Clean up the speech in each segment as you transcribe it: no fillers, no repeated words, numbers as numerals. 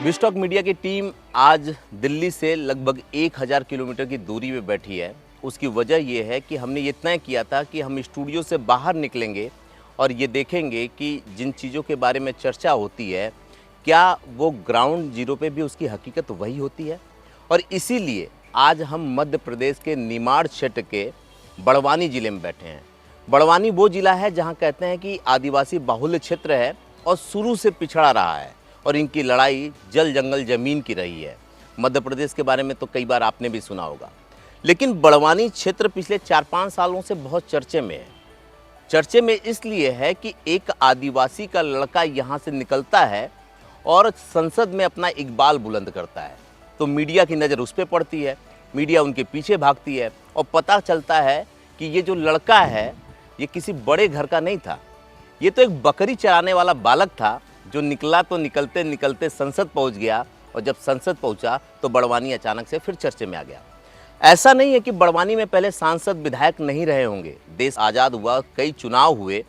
विस्टॉक media की team आज दिल्ली से लगभग 1000 किलोमीटर की दूरी पे बैठी है। उसकी वजह ये है कि हमने ये तय किया था कि हम स्टूडियो से बाहर निकलेंगे और ये देखेंगे कि जिन चीज़ों के बारे में चर्चा होती है क्या वो ग्राउंड जीरो पे भी उसकी हकीकत वही होती है। और इसीलिए आज हम मध्य प्रदेश के निमाड़ क्षेत्र के बड़वानी ज़िले में बैठे हैं। बड़वानी वो ज़िला है जहाँ कहते हैं कि आदिवासी बाहुल्य क्षेत्र है और शुरू से पिछड़ा रहा है और इनकी लड़ाई जल जंगल ज़मीन की रही है। मध्य प्रदेश के बारे में तो कई बार आपने भी सुना होगा, लेकिन बड़वानी क्षेत्र पिछले 4-5 सालों से बहुत चर्चे में है। चर्चे में इसलिए है कि एक आदिवासी का लड़का यहाँ से निकलता है और संसद में अपना इकबाल बुलंद करता है, तो मीडिया की नज़र उस पर पड़ती है, मीडिया उनके पीछे भागती है और पता चलता है कि ये जो लड़का है ये किसी बड़े घर का नहीं था, ये तो एक बकरी चराने वाला बालक था जो निकला तो निकलते निकलते संसद पहुंच गया और जब संसद पहुंचा तो बड़वानी अचानक से फिर चर्चे में आ गया। ऐसा नहीं है कि बड़वानी में पहले सांसद विधायक नहीं रहे होंगे। देश आज़ाद हुआ, कई चुनाव हुए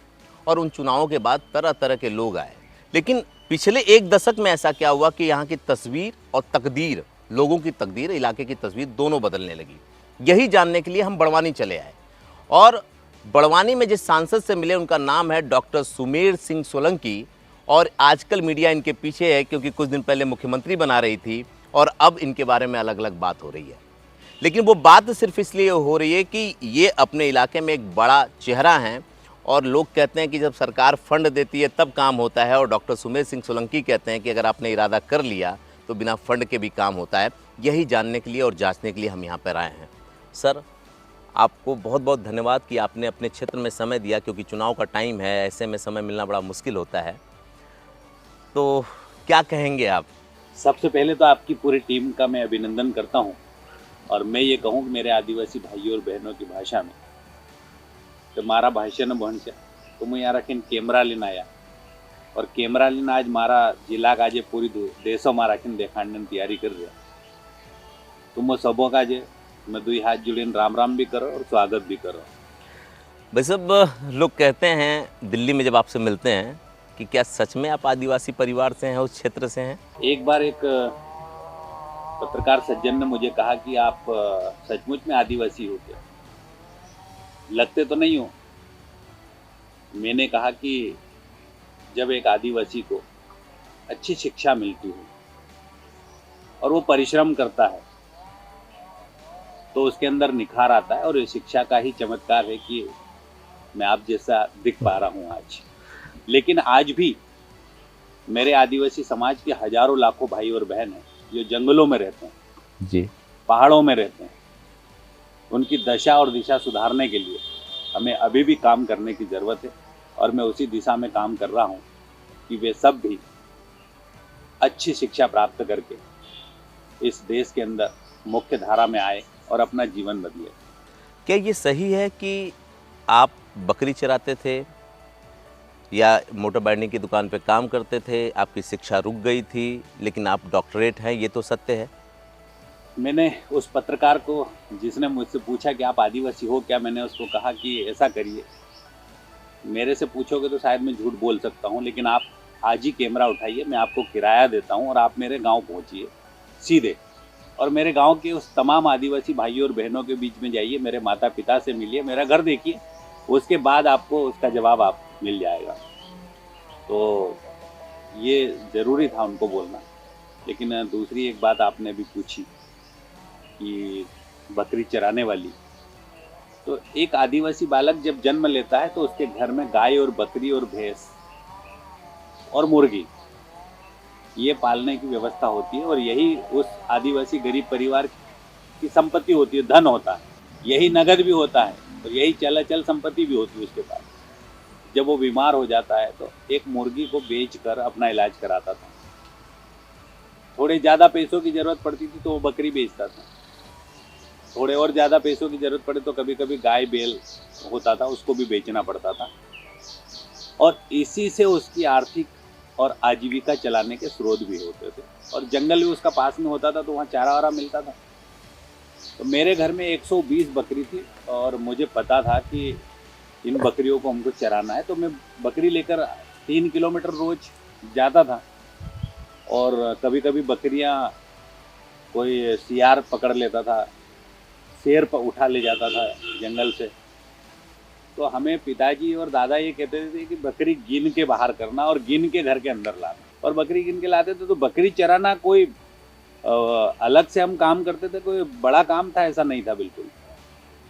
और उन चुनावों के बाद तरह तरह के लोग आए, लेकिन पिछले 1 दशक में ऐसा क्या हुआ कि यहाँ की तस्वीर और तकदीर, लोगों की तकदीर, इलाके की तस्वीर दोनों बदलने लगी। यही जानने के लिए हम बड़वानी चले आए और बड़वानी में जिस सांसद से मिले उनका नाम है डॉक्टर सुमेर सिंह सोलंकी और आजकल मीडिया इनके पीछे है क्योंकि कुछ दिन पहले मुख्यमंत्री बना रही थी और अब इनके बारे में अलग अलग बात हो रही है। लेकिन वो बात सिर्फ इसलिए हो रही है कि ये अपने इलाके में एक बड़ा चेहरा हैं और लोग कहते हैं कि जब सरकार फंड देती है तब काम होता है और डॉक्टर सुमेर सिंह सोलंकी कहते हैं कि अगर आपने इरादा कर लिया तो बिना फंड के भी काम होता है। यही जानने के लिए और जाँचने के लिए हम यहाँ पर आए हैं। सर, आपको बहुत बहुत धन्यवाद कि आपने अपने क्षेत्र में समय दिया, क्योंकि चुनाव का टाइम है, ऐसे में समय मिलना बड़ा मुश्किल होता है। तो क्या कहेंगे आप? सबसे पहले तो आपकी पूरी टीम का मैं अभिनंदन करता हूं और मैं ये कहूं कि मेरे आदिवासी भाइयों और बहनों की भाषा में तो मारा भाषा न भणस्या तो मैं यहाँ रखीन कैमरा लेना आया और कैमरा लेना आज मारा जिला का जे पूरी देशों में रखीन देखाने की तैयारी कर रहा। तुम सबों का जे मैं 2 हाथ जुड़े राम राम भी करो और स्वागत भी करो। भाई सब लोग कहते हैं दिल्ली में जब आपसे मिलते हैं कि क्या सच में आप आदिवासी परिवार से हैं, उस क्षेत्र से हैं? एक बार एक पत्रकार सज्जन ने मुझे कहा कि आप सचमुच में आदिवासी हो क्या? लगते तो नहीं हो। मैंने कहा कि जब एक आदिवासी को अच्छी शिक्षा मिलती है और वो परिश्रम करता है तो उसके अंदर निखार आता है और ये शिक्षा का ही चमत्कार है कि मैं आप जैसा दिख पा रहा हूँ आज। लेकिन आज भी मेरे आदिवासी समाज के हजारों लाखों भाई और बहन हैं जो जंगलों में रहते हैं जी, पहाड़ों में रहते हैं। उनकी दशा और दिशा सुधारने के लिए हमें अभी भी काम करने की ज़रूरत है और मैं उसी दिशा में काम कर रहा हूँ कि वे सब भी अच्छी शिक्षा प्राप्त करके इस देश के अंदर मुख्य धारा में आए और अपना जीवन बदले। क्या ये सही है कि आप बकरी चराते थे या मोटर बाइंडिंग की दुकान पे काम करते थे, आपकी शिक्षा रुक गई थी, लेकिन आप डॉक्टरेट हैं, ये तो सत्य है? मैंने उस पत्रकार को जिसने मुझसे पूछा कि आप आदिवासी हो क्या, मैंने उसको कहा कि ऐसा करिए, मेरे से पूछोगे तो शायद मैं झूठ बोल सकता हूँ, लेकिन आप आज ही कैमरा उठाइए, मैं आपको किराया देता हूँ और आप मेरे गांव पहुँचिए सीधे और मेरे गांव के उस तमाम आदिवासी भाइयों और बहनों के बीच में जाइए, मेरे माता पिता से मिलिए, मेरा घर देखिए, उसके बाद आपको उसका जवाब आप मिल जाएगा। तो ये ज़रूरी था उनको बोलना। लेकिन दूसरी एक बात आपने भी पूछी कि बकरी चराने वाली, तो एक आदिवासी बालक जब जन्म लेता है तो उसके घर में गाय और बकरी और भैंस और मुर्गी ये पालने की व्यवस्था होती है और यही उस आदिवासी गरीब परिवार की संपत्ति होती है, धन होता है, यही नगद भी होता है और यही चल संपत्ति भी होती है उसके पास। जब वो बीमार हो जाता है तो एक मुर्गी को बेचकर अपना इलाज कराता था। थोड़े ज़्यादा पैसों की ज़रूरत पड़ती थी तो वो बकरी बेचता था, थोड़े और ज़्यादा पैसों की ज़रूरत पड़े तो कभी कभी गाय बैल होता था, उसको भी बेचना पड़ता था और इसी से उसकी आर्थिक और आजीविका चलाने के स्रोत भी होते थे और जंगल भी उसका पास में होता था तो वहाँ चारा वारा मिलता था। तो मेरे घर में 120 बकरी थी और मुझे पता था कि इन बकरियों को हमको चराना है, तो मैं बकरी लेकर 3 किलोमीटर रोज जाता था और कभी कभी बकरियां कोई सियार पकड़ लेता था, शेर उठा ले जाता था जंगल से। तो हमें पिताजी और दादा ये कहते थे कि बकरी गिन के बाहर करना और गिन के घर के अंदर लाना। और बकरी गिन के लाते थे तो बकरी चराना कोई अलग से हम काम करते थे, कोई बड़ा काम था ऐसा नहीं था बिल्कुल।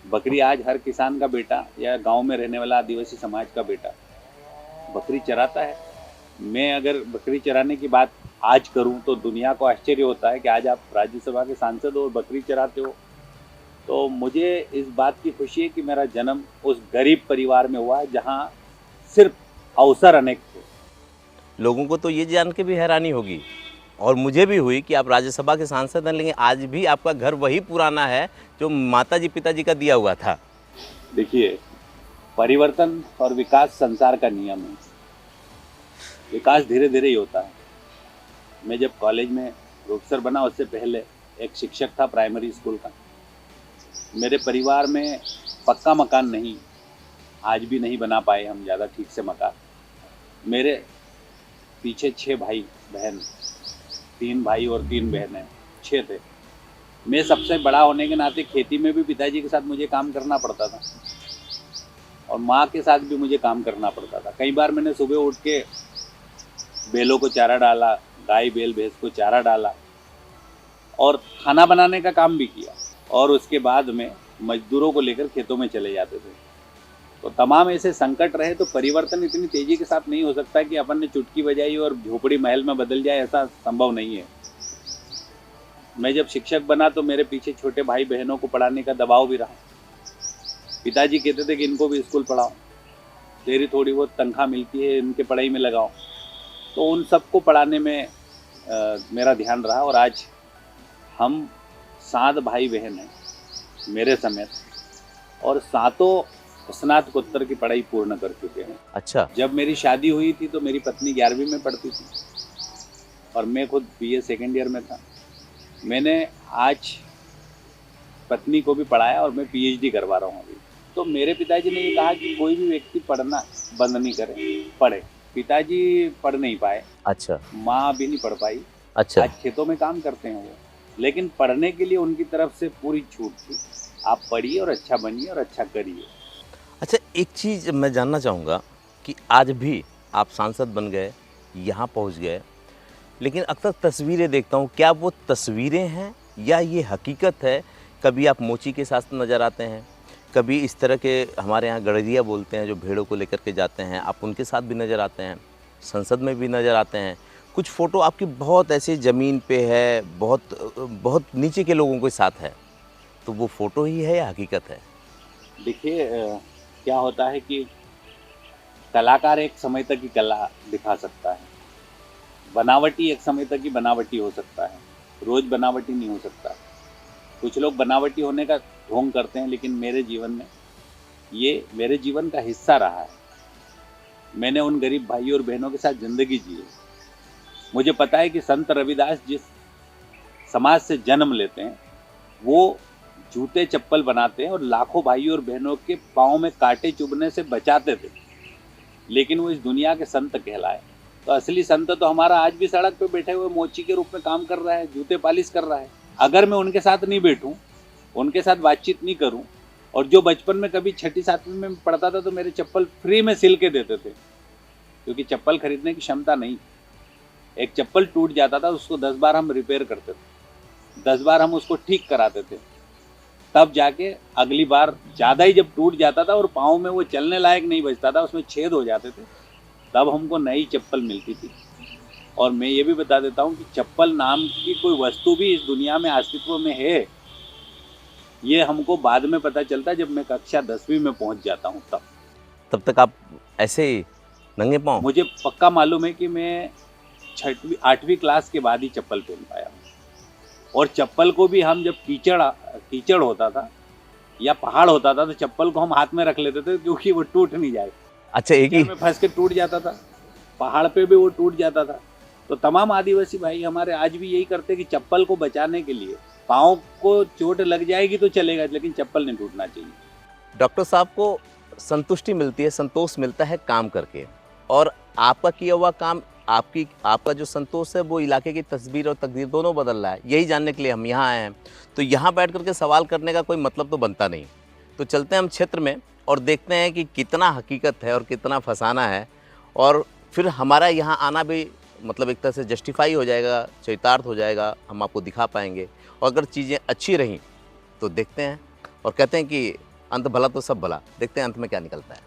बकरी आज हर किसान का बेटा या गांव में रहने वाला आदिवासी समाज का बेटा बकरी चराता है। मैं अगर बकरी चराने की बात आज करूं तो दुनिया को आश्चर्य होता है कि आज आप राज्यसभा के सांसद हो और बकरी चराते हो। तो मुझे इस बात की खुशी है कि मेरा जन्म उस गरीब परिवार में हुआ है जहां सिर्फ अवसर अनेक थे। लोगों को तो ये जान के भी हैरानी होगी और मुझे भी हुई कि आप राज्यसभा के सांसद हैं, लेकिन आज भी आपका घर वही पुराना है जो माताजी पिताजी का दिया हुआ था। देखिए, परिवर्तन और विकास संसार का नियम है। विकास धीरे धीरे ही होता है। मैं जब कॉलेज में प्रोफेसर बना उससे पहले एक शिक्षक था प्राइमरी स्कूल का। मेरे परिवार में पक्का मकान नहीं, आज भी नहीं बना पाए हम ज़्यादा ठीक से मकान। मेरे पीछे 6 भाई बहन, 3 भाई और 3 बहनें, 6 थे। मैं सबसे बड़ा होने के नाते खेती में भी पिताजी के साथ मुझे काम करना पड़ता था और माँ के साथ भी मुझे काम करना पड़ता था। कई बार मैंने सुबह उठ के बैलों को चारा डाला, गाय बैल भैंस को चारा डाला और खाना बनाने का काम भी किया। और उसके बाद में मजदूरों को लेकर खेतों में चले जाते थे। तो तमाम ऐसे संकट रहे। तो परिवर्तन इतनी तेजी के साथ नहीं हो सकता कि अपन ने चुटकी बजाई और झोपड़ी महल में बदल जाए, ऐसा संभव नहीं है। मैं जब शिक्षक बना तो मेरे पीछे छोटे भाई बहनों को पढ़ाने का दबाव भी रहा। पिताजी कहते थे कि इनको भी स्कूल पढ़ाओ, तेरी थोड़ी बहुत तनख्वाह मिलती है, इनके पढ़ाई में लगाओ। तो उन सबको पढ़ाने में मेरा ध्यान रहा और आज हम 7 भाई बहन हैं मेरे समेत और 7 स्नातकोत्तर की पढ़ाई पूर्ण कर चुके हैं। अच्छा। जब मेरी शादी हुई थी तो मेरी पत्नी 11वीं में पढ़ती थी और मैं खुद BA सेकेंड ईयर में था। मैंने आज पत्नी को भी पढ़ाया और मैं PhD करवा रहा हूँ अभी। तो मेरे पिताजी ने ये कहा कि कोई भी व्यक्ति पढ़ना बंद नहीं करे, पढ़े। पिताजी पढ़ नहीं पाए। अच्छा। माँ भी नहीं पढ़ पाई। अच्छा। आज खेतों में काम करते हैं वो, लेकिन पढ़ने के लिए उनकी तरफ से पूरी छूट थी। आप पढ़िए और अच्छा बनिए और अच्छा करिए। अच्छा, एक चीज़ मैं जानना चाहूँगा कि आज भी आप सांसद बन गए, यहाँ पहुँच गए, लेकिन अक्सर तस्वीरें देखता हूँ, क्या वो तस्वीरें हैं या ये हकीकत है? कभी आप मोची के साथ नज़र आते हैं, कभी इस तरह के हमारे यहाँ गड़रिया बोलते हैं जो भेड़ों को लेकर के जाते हैं, आप उनके साथ भी नज़र आते हैं, संसद में भी नज़र आते हैं। कुछ फ़ोटो आपकी बहुत ऐसी ज़मीन पे है, बहुत नीचे के लोगों के साथ है, तो वो फ़ोटो ही है या हकीकत है? देखिए, क्या होता है कि कलाकार एक समय तक ही कला दिखा सकता है, बनावटी एक समय तक ही बनावटी हो सकता है, रोज़ बनावटी नहीं हो सकता। कुछ लोग बनावटी होने का ढोंग करते हैं, लेकिन मेरे जीवन में ये मेरे जीवन का हिस्सा रहा है। मैंने उन गरीब भाई और बहनों के साथ ज़िंदगी जी है। मुझे पता है कि संत रविदास जिस समाज से जन्म लेते हैं वो जूते चप्पल बनाते हैं और लाखों भाई और बहनों के पाँव में कांटे चुभने से बचाते थे, लेकिन वो इस दुनिया के संत कहलाए। तो असली संत तो हमारा आज भी सड़क पे बैठे हुए मोची के रूप में काम कर रहा है, जूते पालिश कर रहा है। अगर मैं उनके साथ नहीं बैठूं, उनके साथ बातचीत नहीं करूं, और जो बचपन में कभी 6ठी 7वीं में पढ़ता था तो मेरे चप्पल फ्री में सिल के देते थे, क्योंकि चप्पल खरीदने की क्षमता नहीं। एक चप्पल टूट जाता था, उसको 10 बार हम रिपेयर करते थे, 10 बार हम उसको ठीक कराते थे, तब जाके अगली बार ज़्यादा ही जब टूट जाता था और पाँव में वो चलने लायक नहीं बचता था, उसमें छेद हो जाते थे, तब हमको नई चप्पल मिलती थी। और मैं ये भी बता देता हूँ कि चप्पल नाम की कोई वस्तु भी इस दुनिया में अस्तित्व में है, ये हमको बाद में पता चलता है जब मैं कक्षा 10वीं में पहुँच जाता हूँ। तब तक आप ऐसे ही नंगे पाँव? मुझे पक्का मालूम है कि मैं 6वीं 8वीं क्लास के बाद ही चप्पल पहन पाया हूँ। और चप्पल को भी हम जब कीचड़ होता था या पहाड़ होता था तो चप्पल को हम हाथ में रख लेते थे, क्योंकि वो टूट नहीं जाए। अच्छा, एक ही में फंस के टूट जाता था, पहाड़ पे भी वो टूट जाता था। तो तमाम आदिवासी भाई हमारे आज भी यही करते कि चप्पल को बचाने के लिए, पाँव को चोट लग जाएगी तो चलेगा, लेकिन चप्पल नहीं टूटना चाहिए। डॉक्टर साहब को संतुष्टि मिलती है, संतोष मिलता है काम करके, और आपका किया हुआ काम आपका जो संतोष है वो इलाके की तस्वीर और तकदीर दोनों बदल रहा है। यही जानने के लिए हम यहाँ आए हैं। तो यहाँ बैठ करके सवाल करने का कोई मतलब तो बनता नहीं। तो चलते हैं हम क्षेत्र में और देखते हैं कि कितना हकीकत है और कितना फसाना है, और फिर हमारा यहाँ आना भी मतलब एक तरह से जस्टिफाई हो जाएगा, चरितार्थ हो जाएगा, हम आपको दिखा पाएंगे। और अगर चीज़ें अच्छी रहीं तो देखते हैं और कहते हैं कि अंत भला तो सब भला। देखते हैं अंत में क्या निकलता है।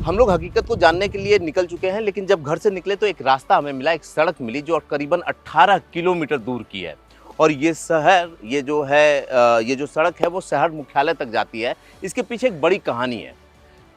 हम लोग हकीकत को जानने के लिए निकल चुके हैं, लेकिन जब घर से निकले तो एक रास्ता हमें मिला, एक सड़क मिली जो करीबन 18 किलोमीटर दूर की है। और ये जो सड़क है वो शहर मुख्यालय तक जाती है। इसके पीछे एक बड़ी कहानी है।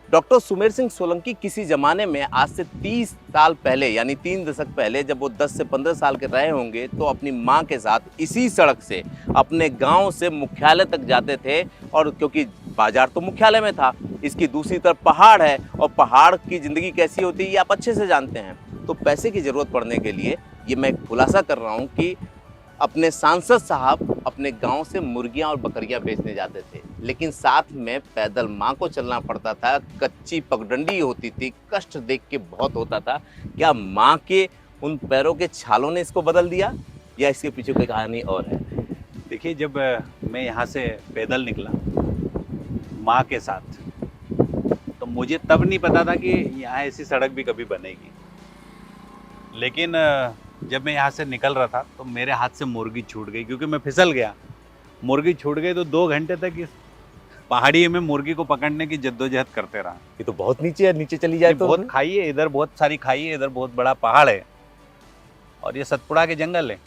डॉक्टर सुमेर सिंह सोलंकी किसी ज़माने में आज से 30 साल पहले, यानी 3 दशक पहले, जब वो 10 से 15 साल के रहे होंगे, तो अपनी माँ के साथ इसी सड़क से अपने गांव से मुख्यालय तक जाते थे। और क्योंकि बाजार तो मुख्यालय में था, इसकी दूसरी तरफ पहाड़ है, और पहाड़ की ज़िंदगी कैसी होती है ये आप अच्छे से जानते हैं। तो पैसे की ज़रूरत पड़ने के लिए ये मैं खुलासा कर रहा हूँ कि अपने सांसद साहब अपने गांव से मुर्गियां और बकरियां बेचने जाते थे, लेकिन साथ में पैदल माँ को चलना पड़ता था। कच्ची पगडंडी होती थी, कष्ट देख के बहुत होता था। क्या माँ के उन पैरों के छालों ने इसको बदल दिया, या इसके पीछे कोई कहानी और है? देखिए, जब मैं यहाँ से पैदल निकला माँ के साथ, तो मुझे तब नहीं पता था कि यहाँ ऐसी सड़क भी कभी बनेगी। लेकिन जब मैं यहाँ से निकल रहा था तो मेरे हाथ से मुर्गी छूट गई, क्योंकि मैं फिसल गया। मुर्गी छूट गई तो 2 घंटे तक इस पहाड़ी में मुर्गी को पकड़ने की जद्दोजहद करते रहा। ये तो बहुत नीचे है, नीचे चली जाए तो बहुत खाई है, इधर बहुत सारी खाई है, इधर बहुत बड़ा पहाड़ है, और ये सतपुड़ा के जंगल है।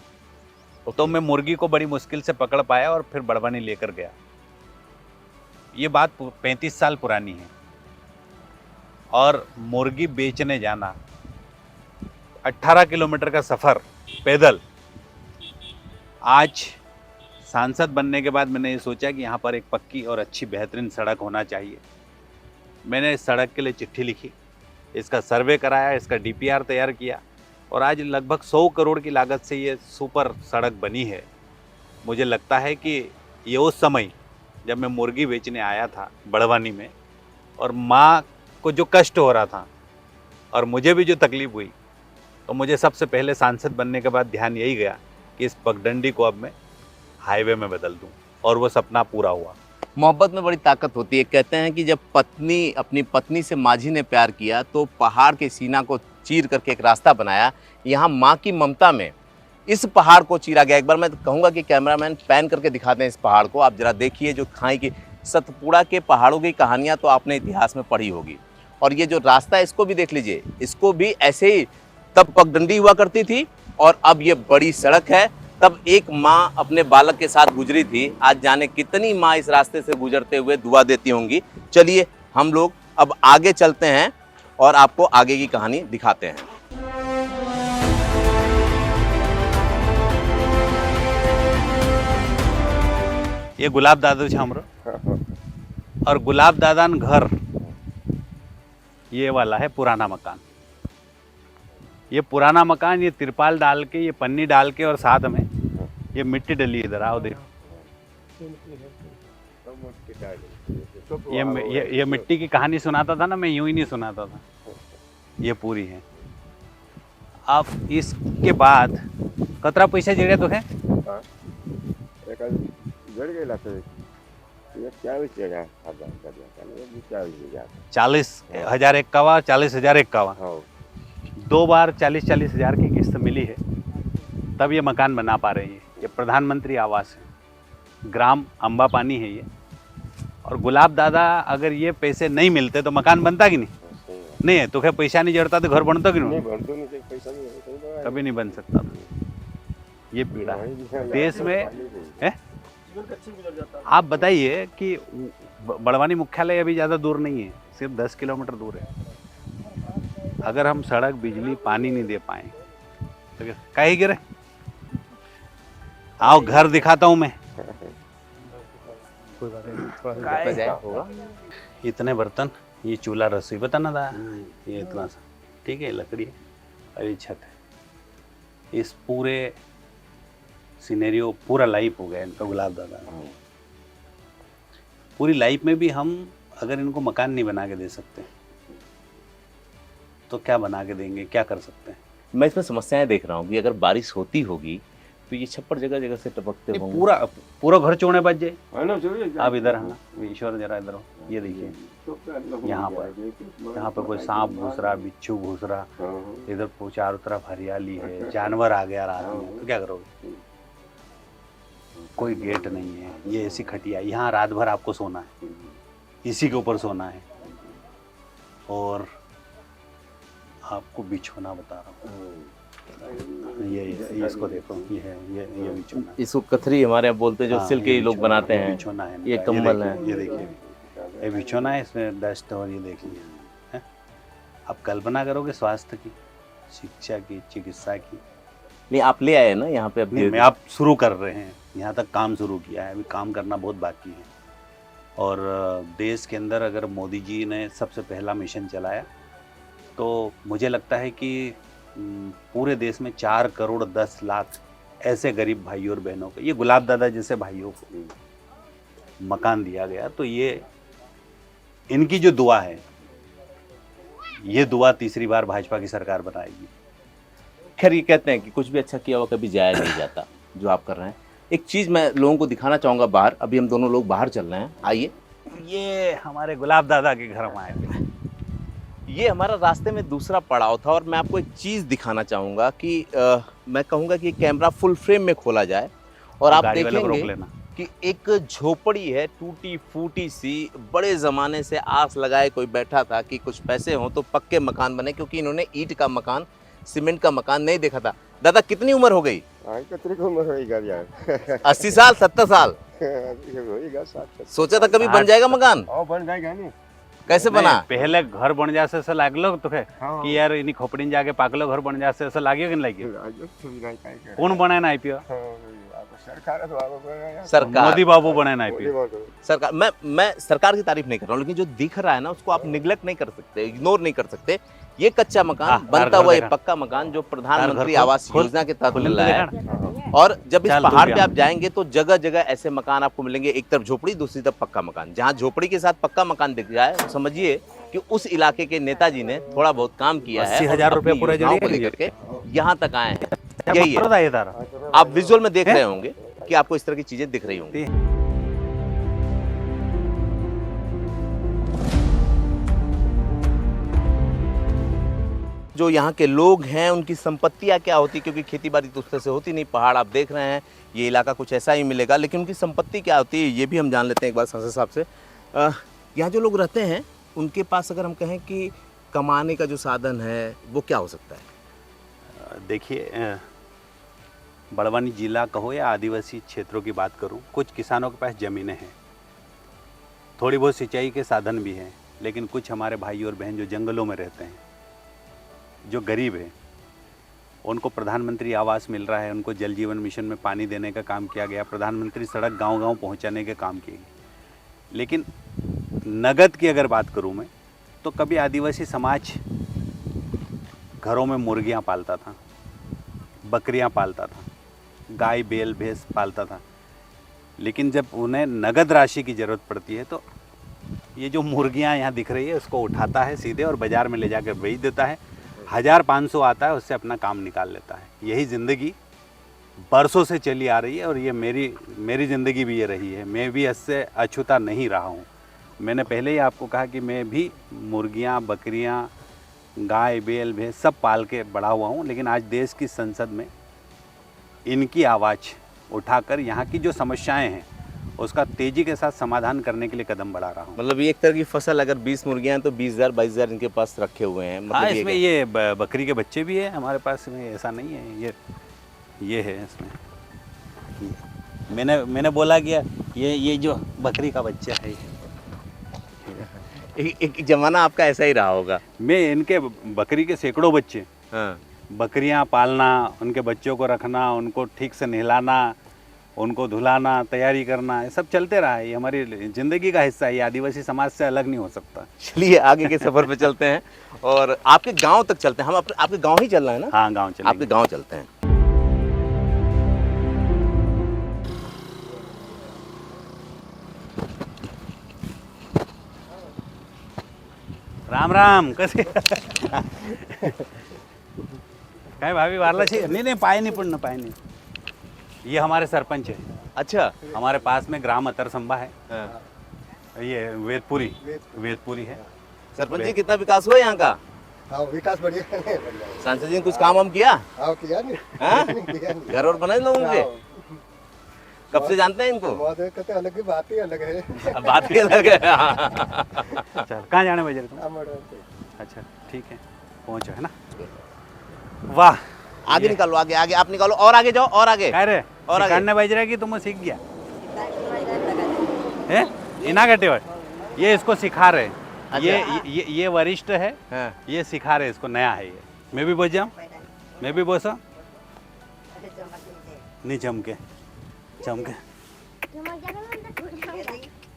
तो मैं मुर्गी को बड़ी मुश्किल से पकड़ पाया और फिर बड़वानी लेकर गया। ये बात 35 साल पुरानी है। और मुर्गी बेचने जाना, 18 किलोमीटर का सफ़र पैदल। आज सांसद बनने के बाद मैंने ये सोचा कि यहाँ पर एक पक्की और अच्छी बेहतरीन सड़क होना चाहिए। मैंने इस सड़क के लिए चिट्ठी लिखी, इसका सर्वे कराया, इसका DPR तैयार किया, और आज लगभग 100 करोड़ की लागत से ये सुपर सड़क बनी है। मुझे लगता है कि ये उस समय जब मैं मुर्गी बेचने आया था बड़वानी में, और माँ को जो कष्ट हो रहा था और मुझे भी जो तकलीफ़ हुई, तो मुझे सबसे पहले सांसद बनने के बाद ध्यान यही गया कि इस पगडंडी को अब मैं हाईवे में बदल दूं, और वो सपना पूरा हुआ। मोहब्बत में बड़ी ताकत होती है। कहते हैं कि जब अपनी पत्नी से माझी ने प्यार किया तो पहाड़ के सीना को चीर करके एक रास्ता बनाया। यहाँ माँ की ममता में इस पहाड़ को चीरा गया। एक बार मैं कहूँगा कि कैमरामैन पैन करके दिखाते हैं इस पहाड़ को, आप जरा देखिए। जो खाई की सतपुड़ा के पहाड़ों की कहानियाँ तो आपने इतिहास में पढ़ी होगी, और ये जो रास्ता है इसको भी देख लीजिए। इसको भी ऐसे ही तब पगडंडी हुआ करती थी, और अब ये बड़ी सड़क है। तब एक माँ अपने बालक के साथ गुजरी थी, आज जाने कितनी माँ इस रास्ते से गुजरते हुए दुआ देती होंगी। चलिए हम लोग अब आगे चलते हैं और आपको आगे की कहानी दिखाते हैं। ये गुलाब दादा छे हमरो, और गुलाब दादान घर ये वाला है पुराना मकान। ये पुराना मकान, ये तिरपाल डाल के, ये पन्नी डाल के, और साथ में ये मिट्टी डली। इधर आओ देखो, ये मिट्टी की कहानी सुनाता था ना, मैं यूं ही नहीं सुनाता था। ये पूरी है। अब इसके बाद कतरा पैसा जड़े तो है 40,000 एक्कावा, 40,000 एक्कावा। 2 बार 40-40 हज़ार की किस्त मिली है, तब ये मकान बना पा रही है। ये प्रधानमंत्री आवास है, ग्राम अम्बा पानी है ये। और गुलाब दादा, अगर ये पैसे नहीं मिलते तो मकान बनता कि नहीं? नहीं है तो क्या पैसा नहीं जड़ता तो घर बनता कि नहीं? कभी नहीं बन सकता था। ये पीड़ा है देश में है। आप बताइए कि बड़वानी मुख्यालय अभी ज़्यादा दूर नहीं है, सिर्फ 10 किलोमीटर दूर है। अगर हम सड़क, बिजली, पानी नहीं दे पाए तो कहीं गिरे। आओ घर दिखाता हूँ मैं। इतने बर्तन, ये चूल्हा रसोई बताना था, ये इतना सा, ठीक है, लकड़ी है, और ये छत है। इस पूरे सिनेरियो पूरा लाइफ हो गया इनका गुलाब दादा। पूरी लाइफ में भी हम अगर इनको मकान नहीं बना के दे सकते तो क्या बना के देंगे, क्या कर सकते हैं? मैं इसमें समस्याएं देख रहा हूँ कि अगर बारिश होती होगी तो ये छप्पर जगह जगह से टपकते ये होंगे। पूरा पूरा घर चोने बच जाए। आप इधर है ना, ईश्वर जरा इधर हो, ये देखिए यहाँ पर कोई सांप घुस रहा, बिच्छू घुस रहा, इधर चारों तरफ हरियाली है, जानवर आ गया रात में, तो क्या करोगे? कोई गेट नहीं है, ये ऐसी खटिया, यहाँ रात भर आपको सोना है, इसी के ऊपर सोना है। और आपको बिछोना बता रहा हूँ, ये इसको देखो, ये है, ये बिछोना। इसको कथरी हमारे यहाँ बोलते हैं, जो हाँ, सिल्क ये के लोग बनाते हैं। बिछोना है, ये कंबल है। ये देखिए, ये बिछोना है, इसमें डस्ट, और ये देखिए है? आप कल्पना करोगे स्वास्थ्य की, शिक्षा की, चिकित्सा की। नहीं, आप ले आए ना यहाँ पे अब नहीं, मैं आप शुरू कर रहे हैं, यहाँ तक काम शुरू किया है, अभी काम करना बहुत बाकी है। और देश के अंदर अगर मोदी जी ने सबसे पहला मिशन चलाया तो मुझे लगता है कि पूरे देश में 4 करोड़ 10 लाख ऐसे गरीब भाइयों और बहनों को, ये गुलाब दादा जैसे भाइयों को मकान दिया गया। तो ये इनकी जो दुआ है, ये दुआ तीसरी बार भाजपा की सरकार बनाएगी। खैर, ये कहते हैं कि कुछ भी अच्छा किया हुआ कभी जाया नहीं जाता, जो आप कर रहे हैं। एक चीज़ मैं लोगों को दिखाना चाहूँगा बाहर, अभी हम दोनों लोग बाहर चल रहे हैं, आइए। ये हमारे गुलाब दादा के घर में आए थे। ये हमारा रास्ते में दूसरा पड़ाव था, और मैं आपको एक चीज़ दिखाना चाहूँगा कि मैं कहूँगा कि कैमरा फुल फ्रेम में खोला जाए और आप गाड़ी वाले को रोक देखेंगे लेना कि एक झोपड़ी है, टूटी फूटी सी, बड़े ज़माने से आस लगाए कोई बैठा था कि कुछ पैसे हों तो पक्के मकान बने, क्योंकि इन्होंने ईंट का मकान, सीमेंट का मकान नहीं देखा था। दादा, कितनी उम्र हो गई? 80 साल, 70 साल? सोचा था कभी बन जाएगा मकान? बन जाएगा नहीं। कैसे बना? पहले घर बन जासे ऐसा लागलो तो कि यार इन्हीं खोपड़ी जाके पाकलो घर बन जासे ऐसा लागियो कि नहीं लागियो? कौन बनाए ना आईपीओ? सरकार, मोदी बाबू बनाए ना आईपीओ। सरकार। मैं सरकार की तारीफ नहीं कर रहा हूँ, लेकिन जो दिख रहा है ना उसको आप निगलेक्ट नहीं कर सकते, इग्नोर नहीं कर सकते। ये कच्चा मकान बनता हुआ, ये पक्का मकान जो प्रधानमंत्री आवास योजना के तहत मिल रहा है। और जब इस पहाड़ पे आप जाएंगे तो जगह जगह ऐसे मकान आपको मिलेंगे, एक तरफ झोपड़ी, दूसरी तरफ पक्का मकान। जहाँ झोपड़ी के साथ पक्का मकान दिख जाए तो समझिए कि उस इलाके के नेताजी ने थोड़ा बहुत काम किया है। 80,000 रुपये पूरा लेकर के यहाँ तक आए हैं। यही है, है। आप विजुअल में देख रहे होंगे कि आपको इस तरह की चीजें दिख रही होंगी। जो यहाँ के लोग हैं उनकी संपत्तियाँ क्या होती, क्योंकि खेती बाड़ी तो उस तरह से होती नहीं। पहाड़ आप देख रहे हैं, ये इलाका कुछ ऐसा ही मिलेगा, लेकिन उनकी संपत्ति क्या होती है ये भी हम जान लेते हैं एक बार संसद साहब से। यहाँ जो लोग रहते हैं उनके पास अगर हम कहें कि कमाने का जो साधन है वो क्या हो सकता है? देखिए, बड़वानी जिला कहो या आदिवासी क्षेत्रों की बात करूं, कुछ किसानों के पास ज़मीनें हैं, थोड़ी बहुत सिंचाई के साधन भी हैं, लेकिन कुछ हमारे भाई और बहन जो जंगलों में रहते हैं, जो गरीब हैं, उनको प्रधानमंत्री आवास मिल रहा है, उनको जल जीवन मिशन में पानी देने का काम किया गया, प्रधानमंत्री सड़क गांव-गांव पहुंचाने के काम किए गए। लेकिन नगद की अगर बात करूं मैं, तो कभी आदिवासी समाज घरों में मुर्गियां पालता था, बकरियां पालता था, गाय बैल भैंस पालता था, लेकिन जब उन्हें नगद राशि की ज़रूरत पड़ती है तो ये जो मुर्गियां यहाँ दिख रही है उसको उठाता है सीधे और बाज़ार में ले जाकर बेच देता है। 1000-500 आता है, उससे अपना काम निकाल लेता है। यही ज़िंदगी बरसों से चली आ रही है और ये मेरी ज़िंदगी भी ये रही है। मैं भी इससे अछूता नहीं रहा हूँ। मैंने पहले ही आपको कहा कि मैं भी मुर्गियाँ, बकरियाँ, गाय बैल भैंस सब पाल के बड़ा हुआ हूँ, लेकिन आज देश की संसद में इनकी आवाज़ उठाकर यहाँ की जो समस्याएं हैं उसका तेज़ी के साथ समाधान करने के लिए कदम बढ़ा रहा हूँ। मतलब ये एक तरह की फसल, अगर 20 मुर्गियां हैं तो 20,000 22,000 इनके पास रखे हुए हैं। मतलब हाँ, इसमें ये बकरी के बच्चे भी है हमारे पास में, ऐसा नहीं है। ये है इसमें। मैंने बोला कि ये जो बकरी का बच्चा है, एक जमाना आपका ऐसा ही रहा होगा। मैं इनके बकरी के सैकड़ों बच्चे, हाँ। बकरियां पालना, उनके बच्चों को रखना, उनको ठीक से नहलाना, उनको धुलाना, तैयारी करना, ये सब चलते रहा है। ये हमारी ज़िंदगी का हिस्सा है, ये आदिवासी समाज से अलग नहीं हो सकता। चलिए आगे के सफ़र पे चलते हैं और आपके गांव तक चलते हैं। हम आपके गांव ही चलना है ना? हाँ, गांव चलेंगे। आपके गांव चलते हैं। राम राम कसे काय भाभी वारला छे नहीं पाय नहीं पड़ना पाय नहीं। ये हमारे सरपंच है, अच्छा। हमारे पास में ग्राम अतरसंबा है, हाँ। ये वेदपुरी है। सरपंच जी कितना विकास हुआ यहाँ का? हाँ विकास बढ़िया है, बढ़िया। सांसद जी ने कुछ काम हम किया? हाँ किया नहीं, हाँ? किया नहीं। घर और बने लोगों के? कब से जानते हैं इनको? महोदय कहते अलग ही बात ही अलग है। बात ही अलग है। अच्छा कहाँ जाने बजे तुम? अमरनाथ। अच्छा ठीक है, पहुँचो है ना। वाह आगे निकालो, आगे आगे आप निकालो, और आगे जाओ, और आगे। कह रहे और आगे। सिखाने बज रहा है कि तुम सीख गया है इना कटे ये इसको सिखा रहे। ये वरिष्ठ है, हाँ। ये सिखा रहे इसको, नया है ये। मैं भी बोल जाऊँ, मैं भी बोसा नहीं चमके चमके।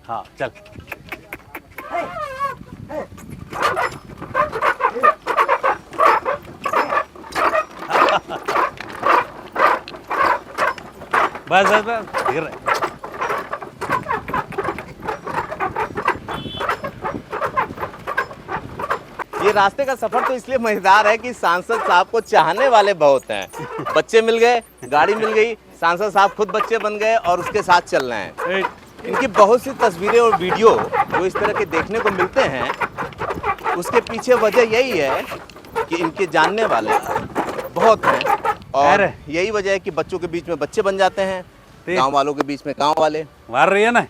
हाँ चल बस बस बस गिर रहे। ये रास्ते का सफर तो इसलिए मजेदार है कि सांसद साहब को चाहने वाले बहुत हैं। बच्चे मिल गए, गाड़ी मिल गई, सांसद साहब खुद बच्चे बन गए और उसके साथ चल रहे हैं। इनकी बहुत सी तस्वीरें और वीडियो जो इस तरह के देखने को मिलते हैं, उसके पीछे वजह यही है कि इनके जानने वाले बहुत हैं और यही वजह है कि बच्चों के बीच में बच्चे बन जाते हैं, गांव वालों के बीच में गांव वाले। मार रही है ना।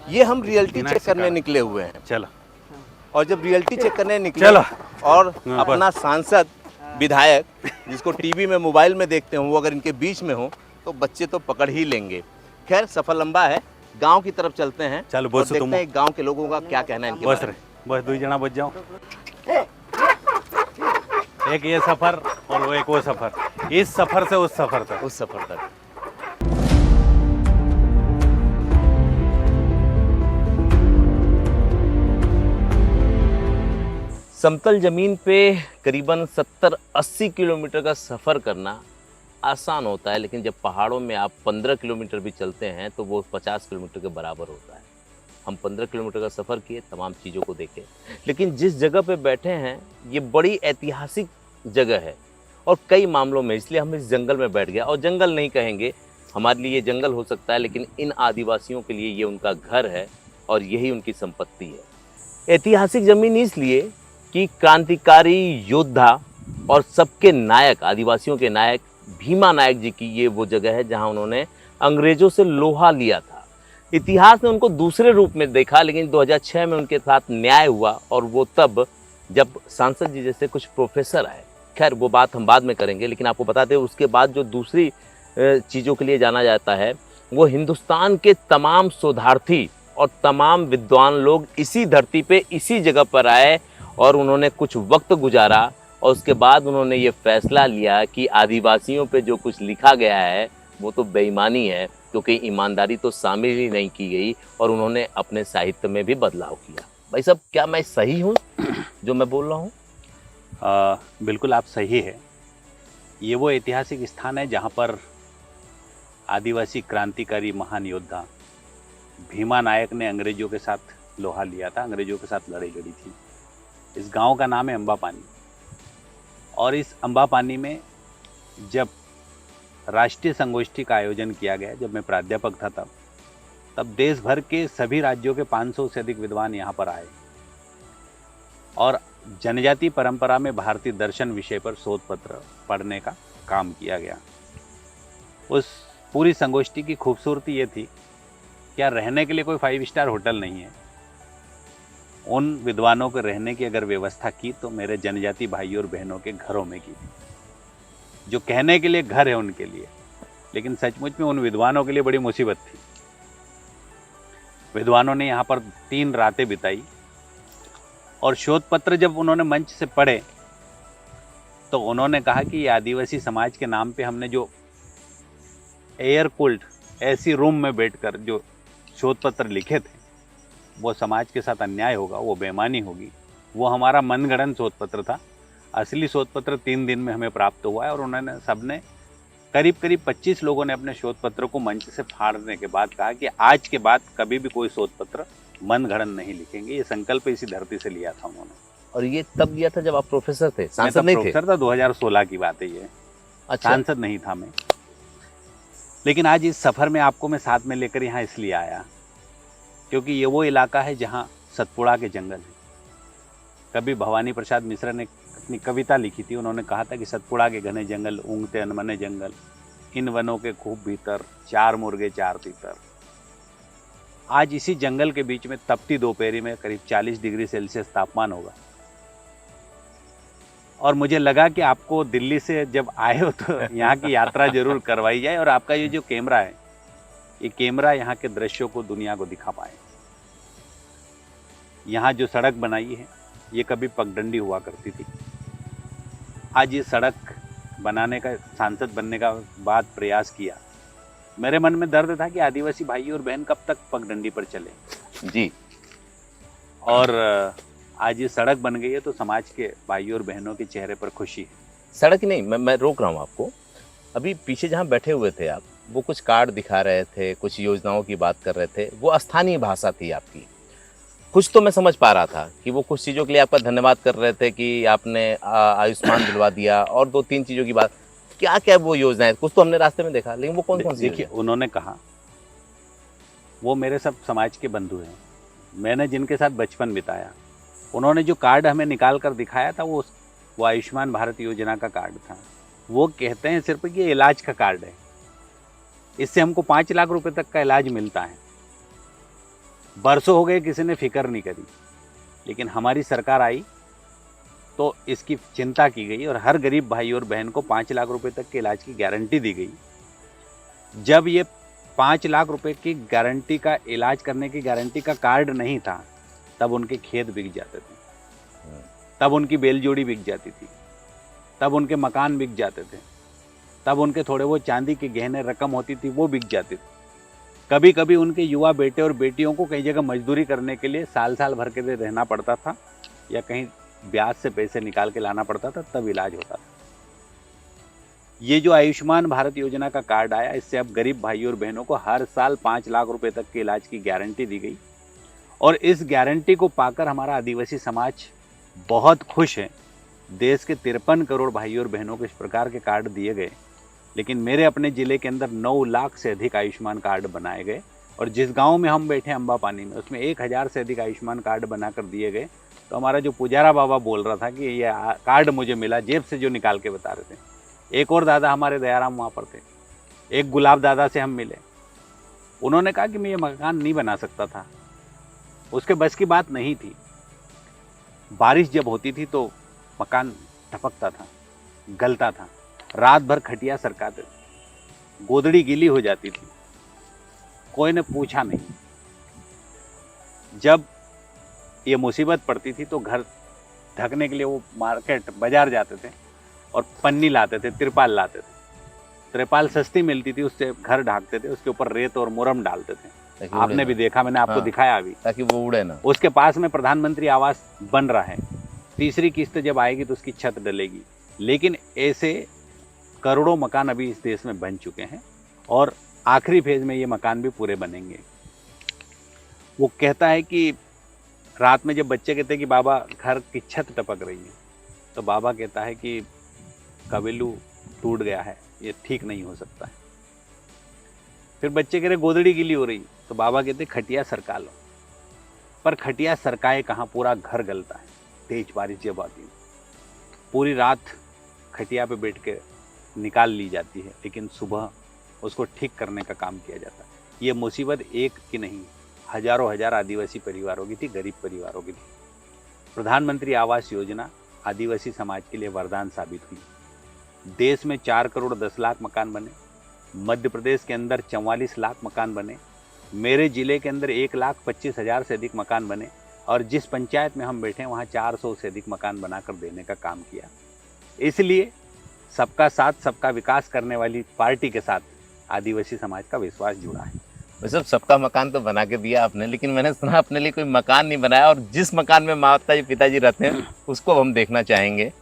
ये हम रियलिटी चेक करने निकले हुए हैं। चलो, और जब रियलिटी चेक करने निकले चलो और अपना सांसद विधायक जिसको टीवी में मोबाइल में देखते हो वो अगर इनके बीच में हो तो बच्चे तो पकड़ ही लेंगे। खैर सफर लंबा है, गांव की तरफ चलते हैं। चलो और देखते हैं गांव के लोगों का क्या कहना है इनके बस बारे में। बस 2 जना बच जाओ, एक ये सफर और वो एक वो सफर, इस सफर से उस सफर तक। उस सफर तक समतल जमीन पे करीबन 70-80 किलोमीटर का सफ़र करना आसान होता है, लेकिन जब पहाड़ों में आप 15 किलोमीटर भी चलते हैं तो वो 50 किलोमीटर के बराबर होता है। हम 15 किलोमीटर का सफ़र किए, तमाम चीज़ों को देखे, लेकिन जिस जगह पे बैठे हैं ये बड़ी ऐतिहासिक जगह है और कई मामलों में, इसलिए हम इस जंगल में बैठ गए। और जंगल नहीं कहेंगे, हमारे लिए ये जंगल हो सकता है, लेकिन इन आदिवासियों के लिए ये उनका घर है और यही उनकी संपत्ति है। ऐतिहासिक ज़मीन इसलिए कि क्रांतिकारी योद्धा और सबके नायक, आदिवासियों के नायक भीमा नायक जी की ये वो जगह है जहां उन्होंने अंग्रेजों से लोहा लिया था। इतिहास ने उनको दूसरे रूप में देखा, लेकिन 2006 में उनके साथ न्याय हुआ और वो तब जब सांसद जी जैसे कुछ प्रोफेसर आए। खैर वो बात हम बाद में करेंगे, लेकिन आपको बताते हैं उसके बाद जो दूसरी चीज़ों के लिए जाना जाता है वो हिंदुस्तान के तमाम शोधार्थी और तमाम विद्वान लोग इसी धरती पे इसी जगह पर आए और उन्होंने कुछ वक्त गुजारा और उसके बाद उन्होंने ये फैसला लिया कि आदिवासियों पे जो कुछ लिखा गया है वो तो बेईमानी है, क्योंकि ईमानदारी तो शामिल ही नहीं की गई और उन्होंने अपने साहित्य में भी बदलाव किया। भाई साहब क्या मैं सही हूँ जो मैं बोल रहा हूँ? बिल्कुल आप सही है। ये वो ऐतिहासिक स्थान है जहाँ पर आदिवासी क्रांतिकारी महान योद्धा भीमा नायक ने अंग्रेजों के साथ लोहा लिया था, अंग्रेजों के साथ लड़ाई लड़ी थी। इस गांव का नाम है अंबापानी और इस अंबापानी में जब राष्ट्रीय संगोष्ठी का आयोजन किया गया, जब मैं प्राध्यापक था तब देश भर के सभी राज्यों के 500 से अधिक विद्वान यहाँ पर आए और जनजाति परंपरा में भारतीय दर्शन विषय पर शोध पत्र पढ़ने का काम किया गया। उस पूरी संगोष्ठी की खूबसूरती ये थी, क्या रहने के लिए कोई 5 स्टार होटल नहीं है। उन विद्वानों को रहने की अगर व्यवस्था की तो मेरे जनजाति भाइयों और बहनों के घरों में की थी, जो कहने के लिए घर है उनके लिए, लेकिन सचमुच में उन विद्वानों के लिए बड़ी मुसीबत थी। विद्वानों ने यहाँ पर 3 रातें बिताई और शोध पत्र जब उन्होंने मंच से पढ़े तो उन्होंने कहा कि ये आदिवासी समाज के नाम पे हमने जो एयर कूल्ड ऐसी रूम में बैठकर जो शोध पत्र लिखे थे वो समाज के साथ अन्याय होगा, वो बेईमानी होगी। वो हमारा मनगढ़ंत शोध पत्र था। असली शोध पत्र 3 दिन में हमें प्राप्त हुआ है और उन्होंने सबने करीब 25 लोगों ने अपने शोध पत्र को मंच से फाड़ने के बाद कहा कि आज के बाद कभी भी कोई शोध पत्र मनगढ़ंत नहीं लिखेंगे। ये संकल्प इसी धरती से लिया था उन्होंने और ये तब लिया था जब आप प्रोफेसर थे, मैं सांसद तब नहीं थे? प्रोफेसर था, 2016 की बात है ये। अच्छा, सांसद नहीं था मैं। लेकिन आज इस सफ़र में आपको मैं साथ में लेकर यहाँ इसलिए आया क्योंकि ये वो इलाका है जहाँ सतपुड़ा के जंगल है। कभी भवानी प्रसाद मिश्र ने अपनी कविता लिखी थी, उन्होंने कहा था कि सतपुड़ा के घने जंगल, ऊँघते अनमने जंगल, इन वनों के खूब भीतर, चार मुर्गे चार तीतर। आज इसी जंगल के बीच में तपती दोपहरी में करीब 40 डिग्री सेल्सियस तापमान होगा। और मुझे लगा कि आपको दिल्ली से जब आए हो तो यहाँ की यात्रा जरूर करवाई जाए और आपका ये जो कैमरा है, ये कैमरा यहाँ के दृश्यों को दुनिया को दिखा पाए। यहाँ जो सड़क बनाई है ये कभी पगडंडी हुआ करती थी। आज ये सड़क बनाने का, सांसद बनने का बाद प्रयास किया, मेरे मन में दर्द था कि आदिवासी भाई और बहन कब तक पगडंडी पर चले जी। और आज ये सड़क बन गई है तो समाज के भाइयों और बहनों के चेहरे पर खुशी है। सड़क ही नहीं, मैं रोक रहा हूँ आपको। अभी पीछे जहाँ बैठे हुए थे आप, वो कुछ कार्ड दिखा रहे थे, कुछ योजनाओं की बात कर रहे थे, वो स्थानीय भाषा थी आपकी। कुछ तो मैं समझ पा रहा था कि वो कुछ चीज़ों के लिए आपका धन्यवाद कर रहे थे कि आपने आयुष्मान दिलवा दिया, और 2-3 चीज़ों की बात। क्या क्या वो योजनाएं, कुछ तो हमने रास्ते में देखा, लेकिन वो कौन कौन सी? देखिए, उन्होंने कहा वो मेरे सब समाज के बंधु हैं, मैंने जिनके साथ बचपन बिताया। उन्होंने जो कार्ड हमें निकाल कर दिखाया था वो आयुष्मान भारत योजना का कार्ड था। वो कहते हैं सिर्फ कि ये इलाज का कार्ड है, इससे हमको 5 लाख रुपए तक का इलाज मिलता है। बरसों हो गए किसी ने फिक्र नहीं करी, लेकिन हमारी सरकार आई तो इसकी चिंता की गई और हर गरीब भाई और बहन को 5 लाख रुपए तक के इलाज की गारंटी दी गई। जब ये 5 लाख रुपए की गारंटी का, इलाज करने की गारंटी का कार्ड नहीं था, तब उनके खेत बिक जाते थे, तब उनकी बैलजोड़ी बिक जाती थी, तब उनके मकान बिक जाते थे, तब उनके थोड़े वो चांदी के गहने रकम होती थी वो बिक जाती थी। कभी कभी उनके युवा बेटे और बेटियों को कई जगह मजदूरी करने के लिए साल साल भर के लिए रहना पड़ता था या कहीं ब्याज से पैसे निकाल के लाना पड़ता था, तब इलाज होता था। ये जो आयुष्मान भारत योजना का कार्ड आया, इससे अब गरीब भाइयों और बहनों को हर साल 5 लाख रुपए तक के इलाज की गारंटी दी गई और इस गारंटी को पाकर हमारा आदिवासी समाज बहुत खुश है। देश के 53 करोड़ भाइयों और बहनों को इस प्रकार के कार्ड दिए गए, लेकिन मेरे अपने ज़िले के अंदर 9 लाख से अधिक आयुष्मान कार्ड बनाए गए और जिस गांव में हम बैठे अम्बा पानी में, उसमें 1000 से अधिक आयुष्मान कार्ड बनाकर दिए गए। तो हमारा जो पुजारा बाबा बोल रहा था कि ये कार्ड मुझे मिला, जेब से जो निकाल के बता रहे थे। एक और दादा हमारे दयाराम वहाँ पर थे, एक गुलाब दादा से हम मिले, उन्होंने कहा कि मैं ये मकान नहीं बना सकता था, उसके बस की बात नहीं थी। बारिश जब होती थी तो मकान टपकता था, गलता था, रात भर खटिया सरकाते थे, गोदड़ी गीली हो जाती थी, कोई ने पूछा नहीं। जब ये मुसीबत पड़ती थी तो घर ढकने के लिए वो मार्केट बाजार जाते थे और पन्नी लाते थे, तिरपाल लाते थे। तिरपाल सस्ती मिलती थी, उससे घर ढाकते थे, उसके ऊपर रेत और मुरम डालते थे। आपने भी देखा, मैंने आपको दिखाया अभी, ताकि वो उड़े ना। उसके पास में प्रधानमंत्री आवास बन रहा है, तीसरी किस्त जब आएगी तो उसकी छत डलेगी। लेकिन ऐसे करोड़ों मकान अभी इस देश में बन चुके हैं और आखिरी फेज में ये मकान भी पूरे बनेंगे। वो कहता है कि रात में जब बच्चे कहते हैं कि बाबा घर की छत टपक रही है, तो बाबा कहता है कि कबीलू टूट गया है, ये ठीक नहीं हो सकता है। फिर बच्चे कह रहे गोदड़ी गीली हो रही, तो बाबा कहते खटिया सरका लो। पर खटिया सरकाए कहाँ, पूरा घर गलता है। तेज बारिश जब आती है, पूरी रात खटिया पे बैठ के निकाल ली जाती है, लेकिन सुबह उसको ठीक करने का काम किया जाता है। ये मुसीबत एक की नहीं, हजारों हजार आदिवासी परिवारों की थी, गरीब परिवारों की थी। प्रधानमंत्री आवास योजना आदिवासी समाज के लिए वरदान साबित हुई। देश में 4 करोड़ 10 लाख मकान बने, मध्य प्रदेश के अंदर 44 लाख मकान बने, मेरे ज़िले के अंदर 1,25,000 से अधिक मकान बने और जिस पंचायत में हम बैठे हैं वहाँ 400 से अधिक मकान बनाकर देने का काम किया। इसलिए सबका साथ सबका विकास करने वाली पार्टी के साथ आदिवासी समाज का विश्वास जुड़ा है। वैसे सबका मकान तो बना के दिया आपने, लेकिन मैंने सुना अपने लिए कोई मकान नहीं बनाया, और जिस मकान में माता जी पिताजी रहते हैं उसको हम देखना चाहेंगे।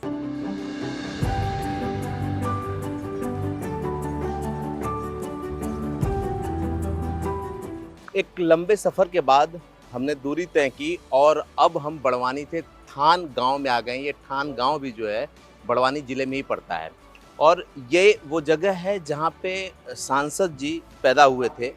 एक लंबे सफ़र के बाद हमने दूरी तय की और अब हम बड़वानी से ठान गांव में आ गए हैं। ये ठान गांव भी जो है बड़वानी ज़िले में ही पड़ता है और ये वो जगह है जहाँ पे सांसद जी पैदा हुए थे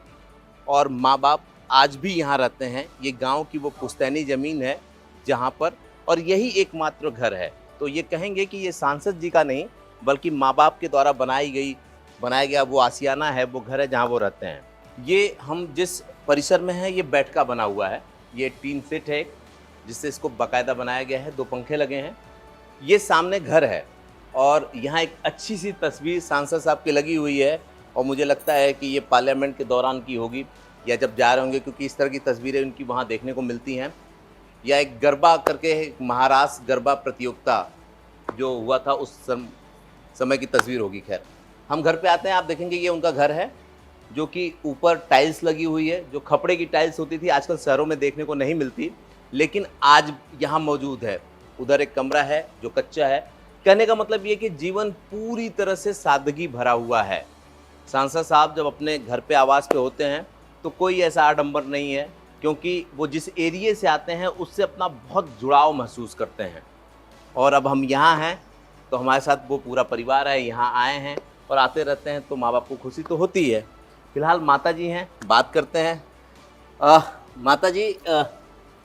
और माँ बाप आज भी यहाँ रहते हैं। ये गांव की वो पुश्तैनी ज़मीन है जहाँ पर, और यही एकमात्र घर है। तो ये कहेंगे कि ये सांसद जी का नहीं बल्कि माँ बाप के द्वारा बनाया गया वो आशियाना है, वो घर है जहाँ वो रहते हैं। ये हम जिस परिसर में हैं ये बैठका बना हुआ है। ये टीन सेट है जिससे इसको बाकायदा बनाया गया है, 2 पंखे लगे हैं। ये सामने घर है और यहाँ एक अच्छी सी तस्वीर सांसद साहब की लगी हुई है और मुझे लगता है कि ये पार्लियामेंट के दौरान की होगी या जब जा रहे होंगे, क्योंकि इस तरह की तस्वीरें उनकी वहाँ देखने को मिलती हैं। या एक गरबा करके महाराष्ट्र गरबा प्रतियोगिता जो हुआ था उस समय की तस्वीर होगी। खैर हम घर पे आते हैं, आप देखेंगे ये उनका घर है जो कि ऊपर टाइल्स लगी हुई है, जो खपड़े की टाइल्स होती थी आजकल शहरों में देखने को नहीं मिलती, लेकिन आज यहाँ मौजूद है। उधर एक कमरा है जो कच्चा है। कहने का मतलब ये कि जीवन पूरी तरह से सादगी भरा हुआ है। सांसद साहब जब अपने घर पे आवास पे होते हैं तो कोई ऐसा आडंबर नहीं है, क्योंकि वो जिस एरिए से आते हैं उससे अपना बहुत जुड़ाव महसूस करते हैं। और अब हम यहाँ हैं तो हमारे साथ वो पूरा परिवार है, यहाँ आए हैं और आते रहते हैं तो माँ बाप को खुशी तो होती है। फिलहाल माता जी हैं, बात करते हैं। माता जी,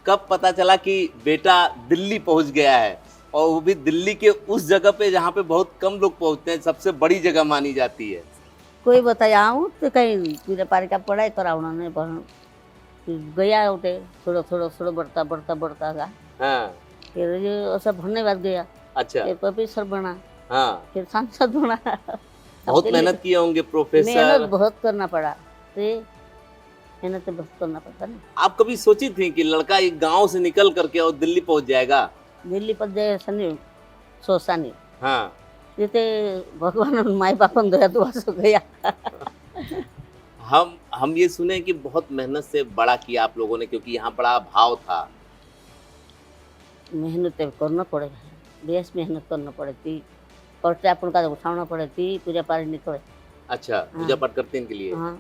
कब पता चला कि बेटा दिल्ली पहुंच गया है, और वो भी दिल्ली के उस जगह पे जहाँ पे बहुत कम लोग पहुंचते हैं, सबसे बड़ी जगह मानी जाती है? कोई बताया हूँ तो कहीं पूरे पारी का पढ़ाई करा उन्होंने, गया उठे थोड़ा बढ़ता गया। हाँ। फिर ये सब होने बाद गया। अच्छा। फिर प्रोफेसर बना। हाँ। फिर सांसद बना। बहुत मेहनत किए होंगे प्रोफेसर। मेहनत बहुत करना पड़ा। मेहनत बहुत करना पड़ता ना। आप कभी सोची थी कि लड़का एक गांव से निकल करके और दिल्ली पहुंच जाएगा? दिल्ली पर जाए सनी सोचा नहीं। हाँ। जिते भगवान माई बापन दया दुआ से गया। हम ये सुने कि बहुत मेहनत से बड़ा किया आप लोगों ने, क्योंकि यहाँ बड़ा भाव था। मेहनत करना पड़ेगा, बेस मेहनत करना पड़ती, खर्चा अपन का उठाना पड़ती, पूजा पाठ नहीं करे। अच्छा, पूजा पाठ करते हैं इनके लिए? हाँ,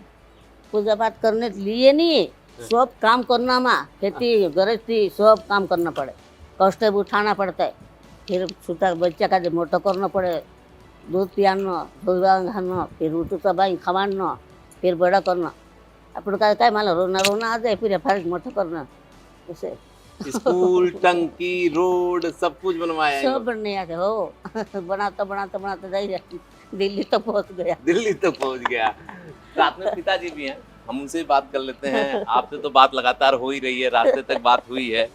पूजा पाठ करने के लिए नहीं, सब काम करना माँ, खेती गृहस्थी सब काम करना पड़े, कष्ट उठाना पड़ता है। फिर छोटा बच्चा का मोटा करना पड़े, दूध पियाना, धोना, फिर उठ सब खवाना, फिर बड़ा करना। अपन का क्या मान रोना आ जाए, फिर फारिश मोटा करना। उसे स्कूल, टंकी, रोड सब कुछ बनवाया है? सब बनने आते हो। बनाता जाइए, दिल्ली तक पहुंच गया। दिल्ली तक पहुंच गया। साथ में पिताजी भी हैं, हम उनसे भी बात कर लेते हैं। आपसे तो बात लगातार हो ही रही है, रास्ते तक बात हुई है।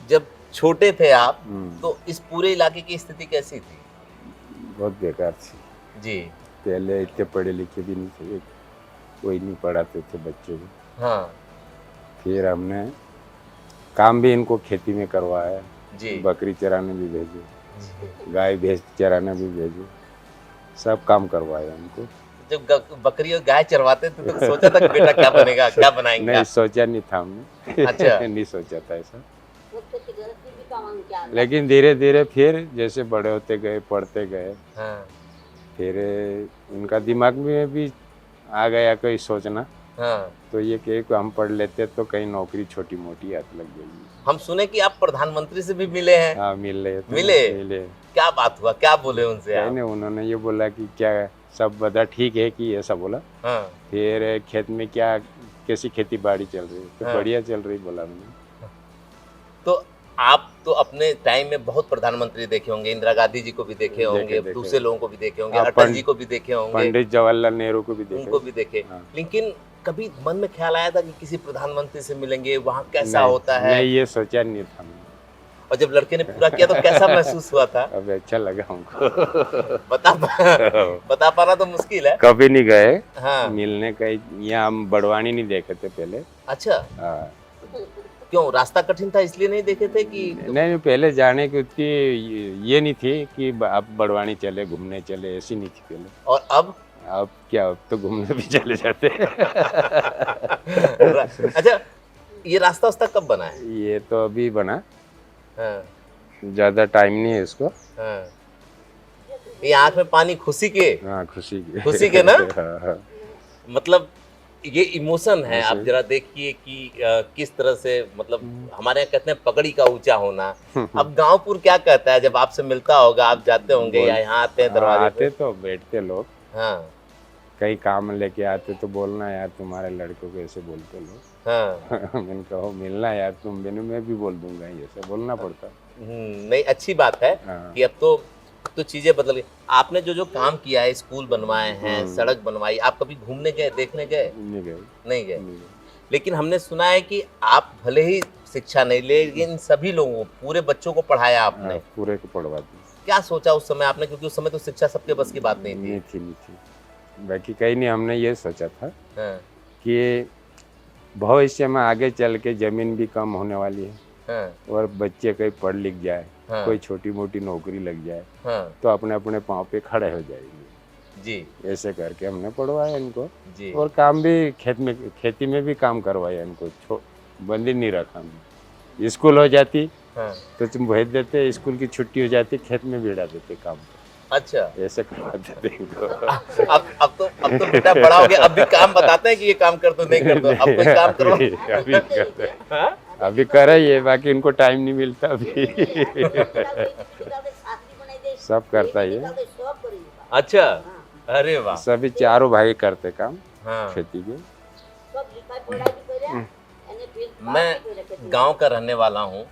जब छोटे थे आप तो इस पूरे इलाके की स्थिति कैसी थी? बहुत बेकार थी जी। पहले इतने पढ़े लिखे भी नहीं थे, कोई नहीं पढ़ाते थे बच्चों को। हाँ फिर हमने काम भी इनको खेती में करवाया जी। बकरी चराने भी भेजे, गाय भैंस चराने भी भेजे, सब काम करवाया इनको। जब बकरी और गाय चरवाते थे तो सोचा था कि बेटा क्या बनेगा, क्या बनाएंगे? नहीं सोचा नहीं था हमने। अच्छा। नहीं सोचा था ऐसा, लेकिन धीरे धीरे फिर जैसे बड़े होते गए, पढ़ते गए, हाँ। फिर उनका दिमाग में भी आ गया कोई सोचना। हाँ। तो ये कि हम पढ़ लेते तो कहीं नौकरी छोटी मोटी हाथ लग जाएगी। हम सुने कि आप प्रधानमंत्री से भी मिले हैं। हाँ मिले थे। मिले। क्या बात हुआ, क्या बोले उनसे आप? नहीं, उन्होंने ये बोला कि क्या सब बता ठीक है कि ऐसा बोला। हाँ। फिर खेत में क्या कैसी खेती बाड़ी चल रही है? तो हाँ। बढ़िया चल रही बोला मैंने। तो आप तो अपने टाइम में बहुत प्रधानमंत्री देखे होंगे, इंदिरा गांधी जी को भी देखे होंगे, देखे। दूसरे लोगों को भी देखे होंगे, हाँ, अटल जी को भी देखे होंगे, पंडित जवाहरलाल नेहरू को भी देखे, उनको भी देखे। हाँ। लेकिन कभी मन में ख्याल आया था कि किसी प्रधानमंत्री से मिलेंगे, वहाँ कैसा नहीं, होता है? नहीं, ये सोचा नहीं था मैंने। और जब लड़के ने पूरा किया तो कैसा महसूस हुआ था? अब अच्छा लगा हमको। बता पाना तो मुश्किल है। कभी नहीं गए हाँ। मिलने का, यहाँ हम बड़वानी नहीं देखे थे पहले। अच्छा। हाँ। क्यों, रास्ता कठिन था इसलिए नहीं देखे थे कि? नहीं, पहले जाने की उतनी ये नहीं थी कि आप बड़वानी चले घूमने चले, ऐसी नहीं थी पहले। और अब क्या, अब तो घूमने भी चले जाते। अच्छा, ये रास्ता कब बना है? ये तो अभी बना। हाँ। ज्यादा टाइम नहीं है इसको। हाँ। ये आंख में पानी खुशी के? हाँ, खुशी के। खुशी के ना? हाँ, हाँ। मतलब ये इमोशन है, आप जरा देखिए कि किस तरह से, मतलब हमारे यहाँ कहते हैं पगड़ी का ऊंचा होना। अब गांवपुर क्या कहता है जब आपसे मिलता होगा, आप जाते होंगे या यहाँ आते हैं दरवाजे आते पे? तो बैठते लोग, हाँ कई काम लेके आते तो बोलना यार तुम्हारे लड़कों को ऐसे बोलते लोग। हाँ। मैंने कहा मिलना यार तुम, मैं भी बोल दूंगा, ऐसे बोलना पड़ता। नहीं, अच्छी बात है हाँ। कि अब तो चीजें बदल गई। आपने जो जो काम किया है, स्कूल बनवाए हैं, सड़क बनवाई, आप कभी घूमने गए, देखने गए? नहीं गए, नहीं गए। नहीं गए। लेकिन हमने सुना है कि आप भले ही शिक्षा नहीं, लेकिन सभी लोगों, पूरे बच्चों को पढ़ाया आपने। हाँ, पूरे को पढ़वा दी। क्या सोचा उस समय आपने, क्योंकि उस समय तो शिक्षा सबके बस की बात नहीं थी। नहीं थी। बाकी कहीं नहीं, हमने ये सोचा था हाँ, कि भविष्य में आगे चल के जमीन भी कम होने वाली है हाँ, और बच्चे कहीं पढ़ लिख जाए, हाँ, कोई छोटी मोटी नौकरी लग जाए हाँ, तो अपने अपने पाँव पे खड़े हो जाएंगे। जी ऐसे करके हमने पढ़वाया इनको, जी। और काम भी खेती में भी काम करवाया इनको, बंद ही नहीं रखा हमने। स्कूल हो जाती हाँ, तो तुम भेज देते, स्कूल की छुट्टी हो जाती खेत में भिड़ा देते काम। अच्छा। ऐसे करवाते थे इनको। अब तो बेटा बड़ा हो गया, अब भी काम बताते हैं कि ये काम कर दो, नहीं कर दो, अब कोई काम करो। अभी नहीं करते, हाँ? अभी करे ये, बाकी इनको टाइम नहीं मिलता अभी। सब करता ये। अच्छा, अरे वाह। सभी चारों भाई करते काम हाँ, खेती के। मैं गांव का रहने वाला हूं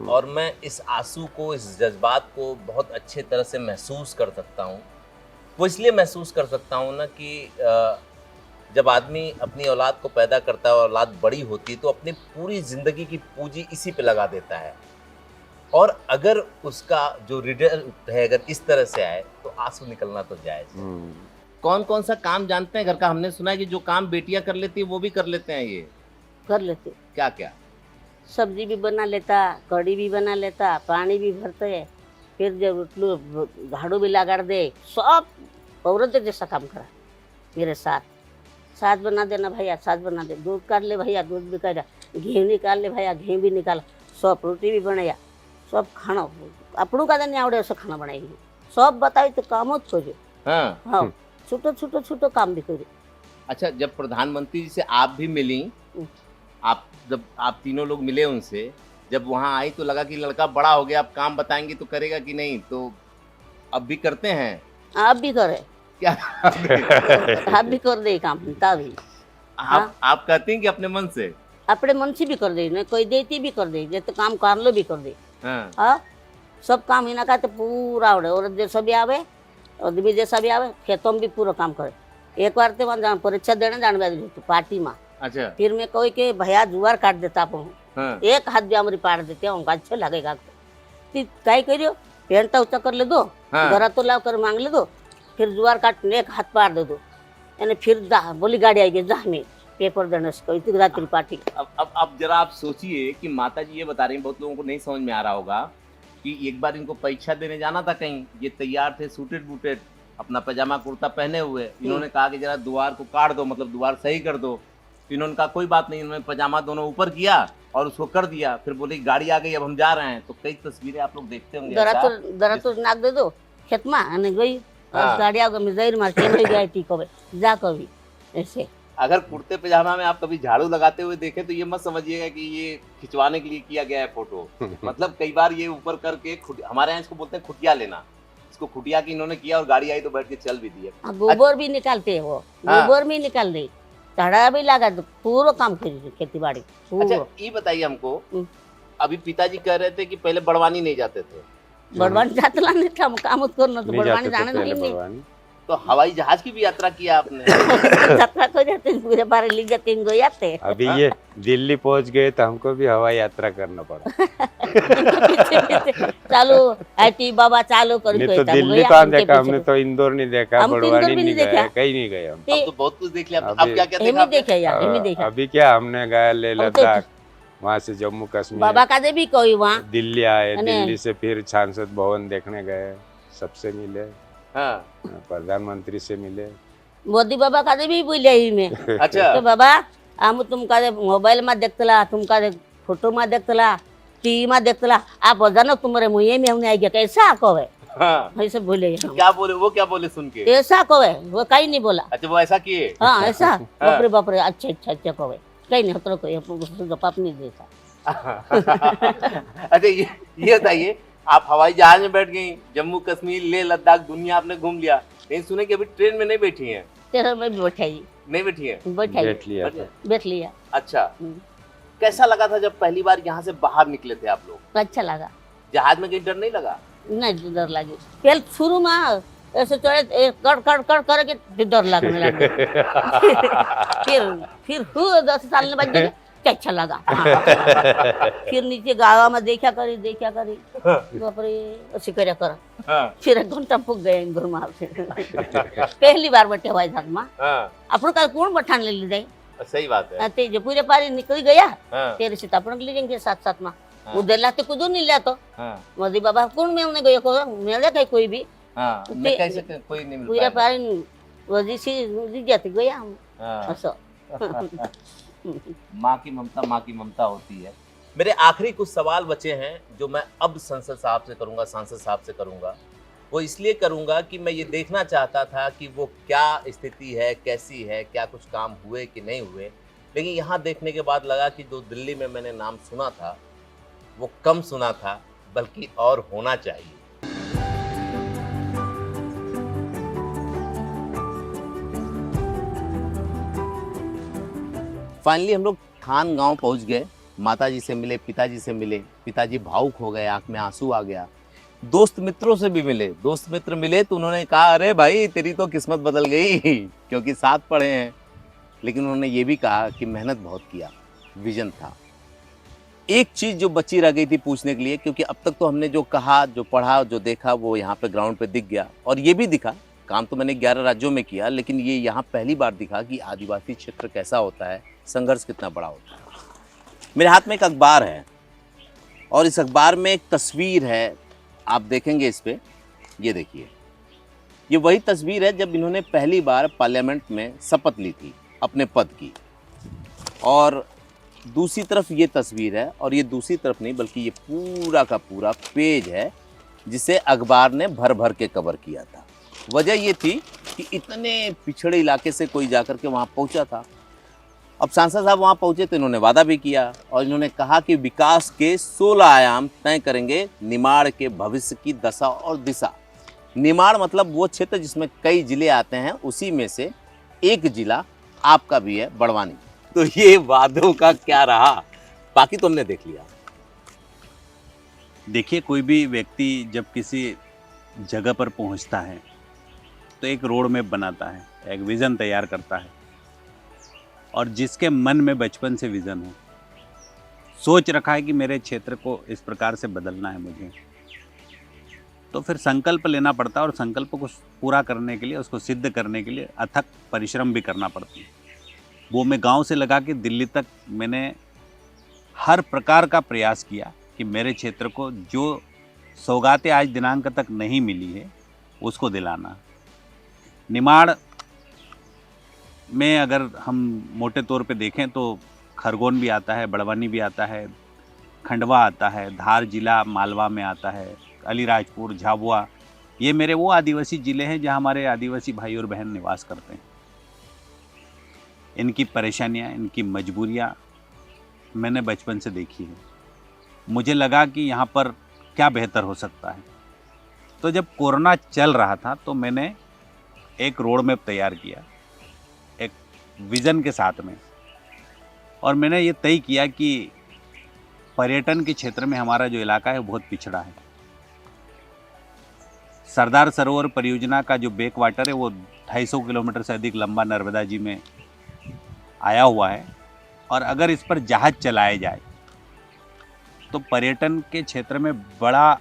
और मैं इस आंसू को, इस जज्बात को बहुत अच्छे तरह से महसूस कर सकता हूं। वो इसलिए महसूस कर सकता हूं ना कि जब आदमी अपनी औलाद को पैदा करता है और औलाद बड़ी होती है तो अपनी पूरी ज़िंदगी की पूंजी इसी पे लगा देता है, और अगर उसका जो रिजल्ट है अगर इस तरह से आए तो आंसू निकलना तो जायज़ है। कौन कौन सा काम जानते हैं घर का? हमने सुना है कि जो काम बेटियां कर लेती है वो भी कर लेते हैं, ये कर लेते, क्या क्या? सब्जी भी बना लेता, कढ़ी भी बना लेता, पानी भी भरते, फिर जब झाड़ू भी लगा दे, सब औरत जैसा काम करा मेरे साथ। साथ बना देना भैया, साथ बना दे, दूध काट ले भैया, दूध भी काटा, घी निकाल ले भैया, घी भी निकाला, सब रोटी भी बनाया, सब खाना अपनों का नहीं आवड़े ऐसा खाना बनाएंगे, सब बताई तो काम खोजे। हाँ हाँ, छोटो काम भी करे। अच्छा, जब प्रधानमंत्री जी से आप भी मिली, जब आप तीनों लोग मिले उनसे, जब वहाँ आई तो लगा कि लड़का बड़ा हो गया, आप काम बताएंगे तो करेगा कि नहीं, तो अब भी करते हैं? आप भी करे क्या? आप भी कर दे काम तभी। आप कहती हैं कि अपने मन से? अपने मन से भी कर दे, नहीं कोई देती भी कर दे, जैसे काम कर लो भी कर दे। हाँ, हाँ, सब काम इना का तो पूरा आवड़े, और जैसा भी आवे, आदमी जैसा भी आवे, खेतों में भी पूरा काम करे। एक बार तो वहाँ परीक्षा देने जाने पार्टी में, अच्छा, फिर मैं कोई के भैया जुआर काट देता हूँ, हाँ, एक हाथ भी हमारी पाड़ देते हैं, उनका अच्छा लगेगा। कहीं करियो पेंट ऊँचा कर ले दो, हाँ। घरा तो लाव कर मांग ले दो, फिर जुआर काटने एक हाथ पाड़ दे दो, यानी फिर बोली गाड़ी आएगी, जा में पेपर देने से कोई रात्रि पार्टी। अब जरा आप सोचिए कि माता जी ये बता रही हैं, बहुत लोगों को नहीं समझ में आ रहा होगा कि एक बार इनको परीक्षा देने जाना था कहीं, ये तैयार थे, सूटेड बूटेड, अपना पैजामा कुर्ता पहने हुए, इन्होंने कहा कि जरा द्वार को काट दो, मतलब द्वार सही कर दो, तो इन्होंने कहा कोई बात नहीं, इन्होंने पजामा दोनों ऊपर किया और उसको कर दिया, फिर बोले गाड़ी आ गई, अब हम जा रहे हैं। तो कई तस्वीरें आप लोग देखते होंगे दरा तो नाक दे दो खेत में, आने गई हाँ। गाड़ी आ गई, जहर मार के नहीं गई थी कभी, जा कभी ऐसे। अगर कुर्ते पजामा में आप कभी झाड़ू लगाते हुए देखें तो ये मत समझिएगा कि ये खिंचवाने के लिए किया गया है फोटो। मतलब कई बार ये ऊपर करके हमारे यहाँ इसको बोलते हैं खुटिया लेना, इसको खुटिया की इन्होंने किया और गाड़ी आई तो बैठ के चल भी दिया। गोबर भी निकालते हैं वो, गोबर भी निकाल दे, तड़ा भी लगा दो, पूरा काम करिए खेती बाड़ी। अच्छा, ये बताइए हमको, अभी पिताजी कह रहे थे कि पहले बड़वानी नहीं जाते थे, बड़वानी जातला नहीं था, काम करना तो बड़वानी जाने नहीं। तो हवाई जहाज की भी यात्रा किया आपने? यात्रा कर जाते पूरे बारे लिख जाते हैं, जाते। अभी ये दिल्ली पहुंच गए तो हमको भी हवाई यात्रा करना पड़ा। चालू आईटी बाबा चालू कर, नहीं तो दिल्ली कहाँ देखा हमने, तो इंदौर नहीं देखा, बड़वानी नहीं गए, कहीं नहीं गए हम। अब तो बहुत कुछ देख लिया। अब क्या क्या देखा? अभी क्या हमने गया ले लद्दाख, वहाँ से जम्मू कश्मीर, बाबा का भी कोई वहाँ दिल्ली आए, दिल्ली से फिर सांसद भवन देखने गए, सबसे मिले, हाँ, प्रधानमंत्री से मिले, मोदी बाबा का भी बोले ही में। अच्छा, तो बाबा हम तुमका मोबाइल में देखतला, तुमका फोटो में देखतला, टीवी में देखतला, आप जानो तुम्हारे मुँह में हमने आई गया कैसा कहे हाँ, ऐसे बोले हम। क्या बोले वो, क्या बोले सुन के? ऐसा कहे वो कहीं नहीं बोला। अच्छा वो ऐसा किए? हाँ ऐसा बाप रे अच्छा अच्छा अच्छा कहे कहीं नहीं होता कोई पाप नहीं देता। अच्छा ये बताइए, आप हवाई जहाज में बैठ गई, जम्मू कश्मीर लेह लद्दाख दुनिया आपने घूम लिया, लेकिन सुने कि अभी ट्रेन में नहीं बैठी हैं? तेरा में भी बैठाई नहीं बैठी हैं? बैठाई बैठ लिया था। बैठ लिया। अच्छा, हम्म, कैसा लगा था जब पहली बार यहाँ से बाहर निकले थे आप लोग? अच्छा लगा। जहाज में कहीं डर नहीं लगा? नहीं डर लगी पहले शुरू में ऐसे चढ़े कड़ कड़ कड़ करके फिर डर लगने लगे। फिर 10 साल में बच गए तो अच्छा लगा। हाँ। फिर नीचे गाँव में देखा करी बाप रे ऐसे करे कर हाँ, फिर 1 घंटा फूक गए घुमा से। पहली बार बैठे हुआ था माँ हाँ, अपन का कौन बैठान ले ली सही बात है। ते जो पूरे पारी निकल गया हाँ, तेरे से अपन ले जाएंगे साथ में। हाँ। उधर लाते कुछ नहीं लातो हाँ, मोदी बाबा कौन मिलने गए को मिल जाए कोई भी हाँ, मैं कैसे कोई नहीं मिल पूरा पाएगा। पारी वजी सी जाते गया हम हाँ। असो। माँ की ममता होती है। मेरे आखिरी कुछ सवाल बचे हैं जो मैं अब संसद साहब से करूंगा, सांसद साहब से करूंगा। वो इसलिए करूंगा कि मैं ये देखना चाहता था कि वो क्या स्थिति है, कैसी है, क्या कुछ काम हुए कि नहीं हुए। लेकिन यहाँ देखने के बाद लगा कि जो दिल्ली में मैंने नाम सुना था वो कम सुना था, बल्कि और होना चाहिए। फाइनली हम लोग थान गांव पहुंच गए। माताजी से मिले, पिताजी से मिले। पिताजी भावुक हो गए, आंख में आंसू आ गया। दोस्त मित्रों से भी मिले। दोस्त मित्र मिले तो उन्होंने कहा अरे भाई तेरी तो किस्मत बदल गई, क्योंकि साथ पढ़े हैं। लेकिन उन्होंने ये भी कहा कि मेहनत बहुत किया, विजन था। एक चीज़ जो बची रह गई थी पूछने के लिए, क्योंकि अब तक तो हमने जो कहा, जो पढ़ा, जो देखा वो यहाँ पे ग्राउंड पे दिख गया। और ये भी दिखा, काम तो मैंने 11 राज्यों में किया, लेकिन ये यहाँ पहली बार दिखा कि आदिवासी क्षेत्र कैसा होता है, संघर्ष कितना बड़ा होता है। मेरे हाथ में एक अखबार है और इस अखबार में एक तस्वीर है, आप देखेंगे इस पे, ये देखिए। ये वही तस्वीर है जब इन्होंने पहली बार पार्लियामेंट में शपथ ली थी अपने पद की। और दूसरी तरफ ये तस्वीर है, और ये दूसरी तरफ नहीं बल्कि ये पूरा का पूरा पेज है जिसे अखबार ने भर भर के कवर किया था। वजह ये थी कि इतने पिछड़े इलाके से कोई जाकर के वहाँ पहुँचा था। अब सांसद साहब वहाँ पहुँचे तो इन्होंने वादा भी किया और इन्होंने कहा कि विकास के 16 आयाम तय करेंगे, निमाड़ के भविष्य की दशा और दिशा। निमाड़ मतलब वो क्षेत्र जिसमें कई जिले आते हैं, उसी में से एक जिला आपका भी है, बड़वानी। तो ये वादों का क्या रहा, बाकी तो हमने देख लिया। देखिए, कोई भी व्यक्ति जब किसी जगह पर पहुंचता है तो एक रोड मैप बनाता है, एक विज़न तैयार करता है। और जिसके मन में बचपन से विज़न हो, सोच रखा है कि मेरे क्षेत्र को इस प्रकार से बदलना है मुझे, तो फिर संकल्प लेना पड़ता है। और संकल्प को पूरा करने के लिए, उसको सिद्ध करने के लिए अथक परिश्रम भी करना पड़ता है। वो मैं गांव से लगा के दिल्ली तक मैंने हर प्रकार का प्रयास किया कि मेरे क्षेत्र को जो सौगातें आज दिनांक तक नहीं मिली है उसको दिलाना। निमाड़ में अगर हम मोटे तौर पे देखें तो खरगोन भी आता है, बड़वानी भी आता है, खंडवा आता है, धार जिला मालवा में आता है, अलीराजपुर, झाबुआ, ये मेरे वो आदिवासी ज़िले हैं जहाँ हमारे आदिवासी भाई और बहन निवास करते हैं। इनकी परेशानियाँ, इनकी मजबूरियाँ मैंने बचपन से देखी है। मुझे लगा कि यहाँ पर क्या बेहतर हो सकता है। तो जब कोरोना चल रहा था तो मैंने एक रोड मैप तैयार किया, एक विज़न के साथ में। और मैंने ये तय किया कि पर्यटन के क्षेत्र में हमारा जो इलाका है बहुत पिछड़ा है। सरदार सरोवर परियोजना का जो बैक वाटर है वो 250 किलोमीटर से अधिक लंबा नर्मदा जी में आया हुआ है। और अगर इस पर जहाज चलाया जाए तो पर्यटन के क्षेत्र में बड़ा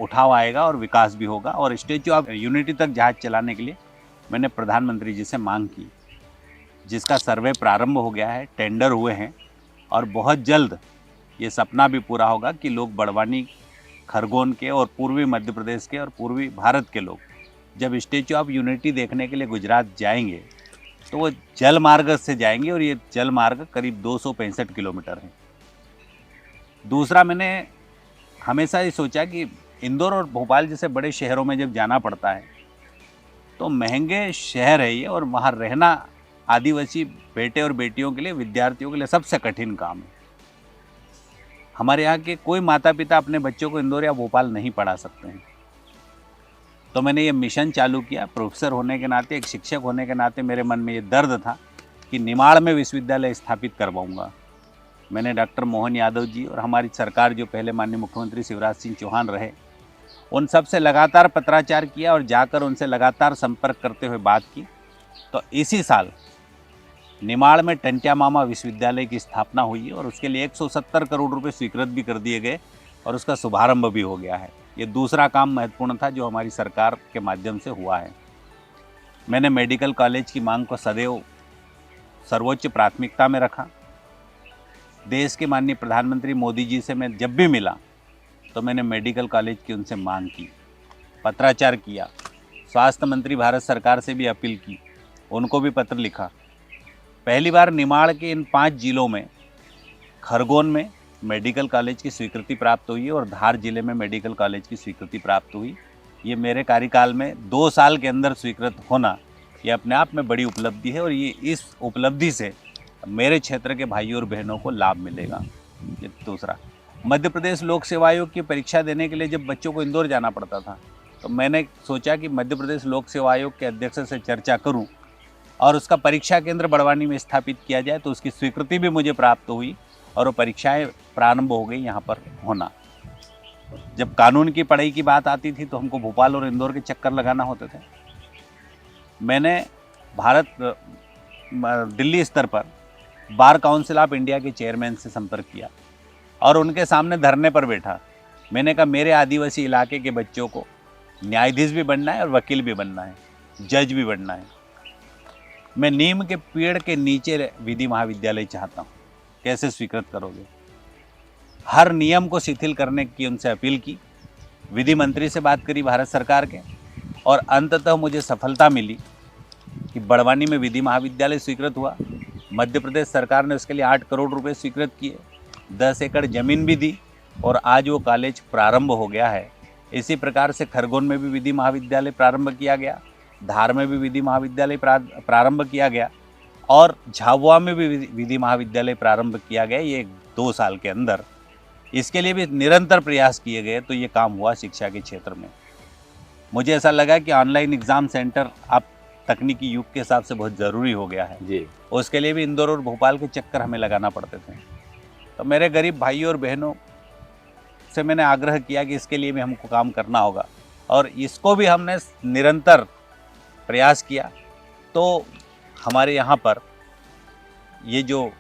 उठाव आएगा और विकास भी होगा। और स्टैच्यू ऑफ यूनिटी तक जहाज चलाने के लिए मैंने प्रधानमंत्री जी से मांग की, जिसका सर्वे प्रारंभ हो गया है, टेंडर हुए हैं। और बहुत जल्द ये सपना भी पूरा होगा कि लोग बड़वानी, खरगोन के और पूर्वी मध्य प्रदेश के और पूर्वी भारत के लोग जब स्टैच्यू ऑफ यूनिटी देखने के लिए गुजरात जाएंगे तो वो जल मार्ग से जाएंगे। और ये जल मार्ग करीब 265 किलोमीटर है। दूसरा, मैंने हमेशा ये सोचा कि इंदौर और भोपाल जैसे बड़े शहरों में जब जाना पड़ता है तो महंगे शहर है ये, और वहाँ रहना आदिवासी बेटे और बेटियों के लिए, विद्यार्थियों के लिए सबसे कठिन काम है। हमारे यहाँ के कोई माता पिता अपने बच्चों को इंदौर या भोपाल नहीं पढ़ा सकते हैं। तो मैंने ये मिशन चालू किया। प्रोफेसर होने के नाते, एक शिक्षक होने के नाते मेरे मन में ये दर्द था कि निमाड़ में विश्वविद्यालय स्थापित करवाऊंगा। मैंने डॉक्टर मोहन यादव जी और हमारी सरकार, जो पहले माननीय मुख्यमंत्री शिवराज सिंह चौहान रहे, उन सब से लगातार पत्राचार किया और जाकर उनसे लगातार संपर्क करते हुए बात की। तो इसी साल निमाड़ में टंट्या मामा विश्वविद्यालय की स्थापना हुई है और उसके लिए 170 करोड़ रुपए स्वीकृत भी कर दिए गए और उसका शुभारंभ भी हो गया है। ये दूसरा काम महत्वपूर्ण था जो हमारी सरकार के माध्यम से हुआ है। मैंने मेडिकल कॉलेज की मांग को सदैव सर्वोच्च प्राथमिकता में रखा। देश के माननीय प्रधानमंत्री मोदी जी से मैं जब भी मिला तो मैंने मेडिकल कॉलेज की उनसे मांग की, पत्राचार किया, स्वास्थ्य मंत्री भारत सरकार से भी अपील की, उनको भी पत्र लिखा। पहली बार निमाड़ के इन 5 जिलों में, खरगोन में मेडिकल कॉलेज की स्वीकृति प्राप्त हुई और धार जिले में मेडिकल कॉलेज की स्वीकृति प्राप्त हुई। ये मेरे कार्यकाल में 2 साल के अंदर स्वीकृत होना, ये अपने आप में बड़ी उपलब्धि है और ये इस उपलब्धि से मेरे क्षेत्र के भाइयों और बहनों को लाभ मिलेगा। ये दूसरा, मध्य प्रदेश लोक सेवा आयोग की परीक्षा देने के लिए जब बच्चों को इंदौर जाना पड़ता था तो मैंने सोचा कि मध्य प्रदेश लोक सेवा आयोग के अध्यक्ष से चर्चा करूं और उसका परीक्षा केंद्र बड़वानी में स्थापित किया जाए। तो उसकी स्वीकृति भी मुझे प्राप्त हुई और वो परीक्षाएं प्रारंभ हो गई यहाँ पर होना। जब कानून की पढ़ाई की बात आती थी तो हमको भोपाल और इंदौर के चक्कर लगाना होते थे। मैंने दिल्ली स्तर पर बार काउंसिल ऑफ इंडिया के चेयरमैन से संपर्क किया और उनके सामने धरने पर बैठा। मैंने कहा मेरे आदिवासी इलाके के बच्चों को न्यायाधीश भी बनना है और वकील भी बनना है, जज भी बनना है। मैं नीम के पेड़ के नीचे विधि महाविद्यालय चाहता हूँ, कैसे स्वीकृत करोगे? हर नियम को शिथिल करने की उनसे अपील की, विधि मंत्री से बात करी भारत सरकार के, और अंततः मुझे सफलता मिली कि बड़वानी में विधि महाविद्यालय स्वीकृत हुआ। मध्य प्रदेश सरकार ने उसके लिए 8 करोड़ रुपए स्वीकृत किए, 10 एकड़ जमीन भी दी और आज वो कॉलेज प्रारंभ हो गया है। इसी प्रकार से खरगोन में भी विधि महाविद्यालय प्रारंभ किया गया, धार में भी विधि महाविद्यालय प्रारंभ किया गया और झाबुआ में भी विधि महाविद्यालय प्रारंभ किया गया। ये 2 साल के अंदर इसके लिए भी निरंतर प्रयास किए गए तो ये काम हुआ शिक्षा के क्षेत्र में। मुझे ऐसा लगा कि ऑनलाइन एग्ज़ाम सेंटर अब तकनीकी युग के हिसाब से बहुत ज़रूरी हो गया है जी। उसके लिए भी इंदौर और भोपाल के चक्कर हमें लगाना पड़ते थे। तो मेरे गरीब भाइयों और बहनों से मैंने आग्रह किया कि इसके लिए भी हमको काम करना होगा और इसको भी हमने निरंतर प्रयास किया। तो हमारे यहाँ पर ये जो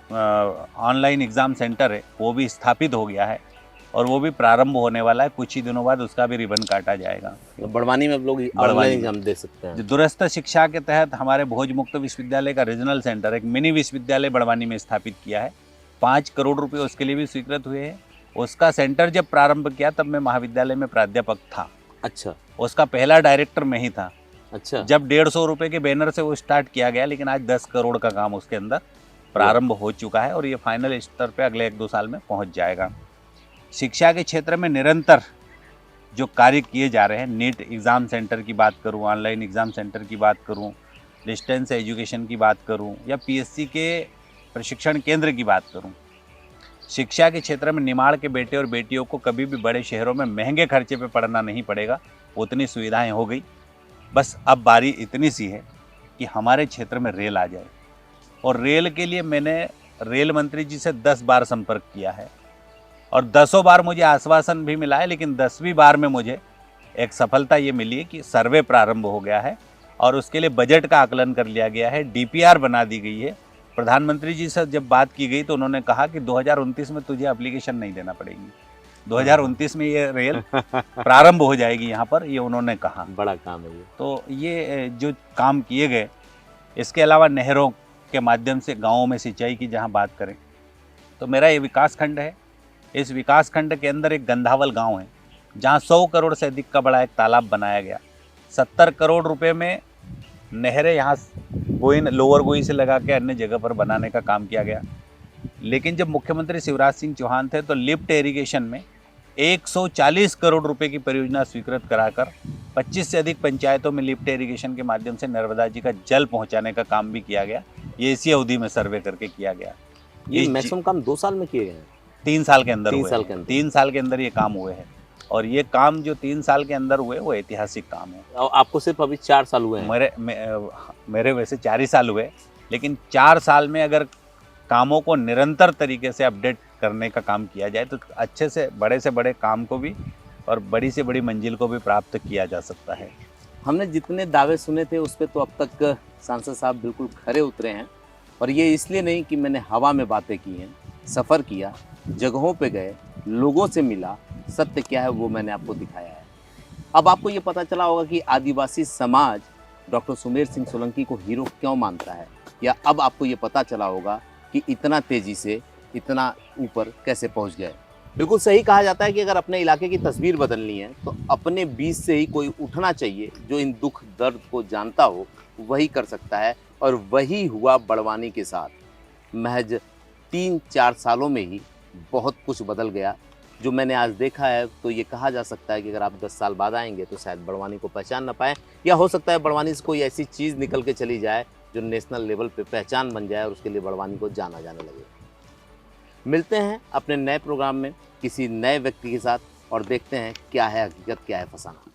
ऑनलाइन एग्ज़ाम सेंटर है वो भी स्थापित हो गया है और वो भी प्रारंभ होने वाला है। कुछ ही दिनों बाद उसका भी रिबन काटा जाएगा। तो बड़वानी में अब लोग ऑनलाइन एग्जाम दे सकते हैं। जो दूरस्थ शिक्षा के तहत हमारे भोज मुक्त विश्वविद्यालय का रीजनल सेंटर, एक मिनी विश्वविद्यालय बड़वानी में स्थापित किया है। 5 करोड़ रुपए उसके लिए भी स्वीकृत हुए हैं। उसका सेंटर जब प्रारंभ किया तब मैं महाविद्यालय में प्राध्यापक था। अच्छा, उसका पहला डायरेक्टर मैं ही था। अच्छा, जब 150 रुपए के बैनर से वो स्टार्ट किया गया, लेकिन आज 10 करोड़ का काम उसके अंदर प्रारंभ हो चुका है और ये फाइनल स्तर पे अगले 1-2 साल में पहुंच जाएगा। शिक्षा के क्षेत्र में निरंतर जो कार्य किए जा रहे हैं, नीट एग्ज़ाम सेंटर की बात करूं, ऑनलाइन एग्ज़ाम सेंटर की बात करूं, डिस्टेंस एजुकेशन की बात करूं या पीएससी के प्रशिक्षण केंद्र की बात करूं, शिक्षा के क्षेत्र में निमाड़ के बेटे और बेटियों को कभी भी बड़े शहरों में महंगे खर्चे पे पढ़ना नहीं पड़ेगा। उतनी सुविधाएं हो गई। बस अब बारी इतनी सी है कि हमारे क्षेत्र में रेल आ जाए और रेल के लिए मैंने रेल मंत्री जी से 10 बार संपर्क किया है और 10 बार मुझे आश्वासन भी मिला है, लेकिन 10वीं बार में मुझे एक सफलता ये मिली है कि सर्वे प्रारंभ हो गया है और उसके लिए बजट का आकलन कर लिया गया है, डीपीआर बना दी गई है। प्रधानमंत्री जी से जब बात की गई तो उन्होंने कहा कि 2029 में तुझे एप्लीकेशन नहीं देना पड़ेगी, 2029 में ये रेल प्रारंभ हो जाएगी यहाँ पर, ये उन्होंने कहा। बड़ा काम है ये। तो ये जो काम किए गए, इसके अलावा नहरों के माध्यम से गाँवों में सिंचाई की जहाँ बात करें तो मेरा ये विकास खंड है। इस विकास खंड के अंदर एक गंधावल गांव है जहां 100 करोड़ से अधिक का बड़ा एक तालाब बनाया गया। 70 करोड़ रुपए में नहरें यहाँ गोइन, लोअर गोई से लगा के अन्य जगह पर बनाने का काम किया गया। लेकिन जब मुख्यमंत्री शिवराज सिंह चौहान थे तो लिफ्ट इरिगेशन में 140 करोड़ रुपए की परियोजना स्वीकृत कराकर 25 से अधिक पंचायतों में लिफ्ट इरिगेशन के माध्यम से नर्मदा जी का जल पहुंचाने का काम भी किया गया। ये इसी अवधि में सर्वे करके किया गया। ये मैक्सिमम काम 2 साल में किए गए हैं। 3 साल के अंदर 3 हुए साल हैं। के अंदर। 3 साल के अंदर ये काम हुए हैं और ये काम जो 3 साल के अंदर हुए वो ऐतिहासिक काम है। और आपको सिर्फ अभी 4 साल हुए हैं। मेरे वैसे 4 ही साल हुए, लेकिन 4 साल में अगर कामों को निरंतर तरीके से अपडेट करने का काम किया जाए तो अच्छे से बड़े काम को भी और बड़ी से बड़ी मंजिल को भी प्राप्त किया जा सकता है। हमने जितने दावे सुने थे उस पे तो अब तक सांसद साहब बिल्कुल खरे उतरे हैं, और ये इसलिए नहीं कि मैंने हवा में बातें की हैं, सफ़र किया, जगहों पे गए, लोगों से मिला, सत्य क्या है वो मैंने आपको दिखाया है। अब आपको ये पता चला होगा कि आदिवासी समाज डॉक्टर सुमेर सिंह सोलंकी को हीरो क्यों मानता है, या अब आपको ये पता चला होगा कि इतना तेज़ी से इतना ऊपर कैसे पहुंच गए। बिल्कुल सही कहा जाता है कि अगर अपने इलाके की तस्वीर बदलनी है तो अपने बीच से ही कोई उठना चाहिए जो इन दुख दर्द को जानता हो, वही कर सकता है। और वही हुआ बड़वानी के साथ। महज 3-4 सालों में ही बहुत कुछ बदल गया। जो मैंने आज देखा है तो ये कहा जा सकता है कि अगर आप 10 साल बाद आएंगे तो शायद बड़वानी को पहचान ना पाएँ, या हो सकता है बड़वानी से कोई ऐसी चीज़ निकल के चली जाए जो नेशनल लेवल पे पहचान बन जाए और उसके लिए बड़वानी को जाना जाने लगे। मिलते हैं अपने नए प्रोग्राम में किसी नए व्यक्ति के साथ और देखते हैं क्या है हकीकत, क्या है फसाना।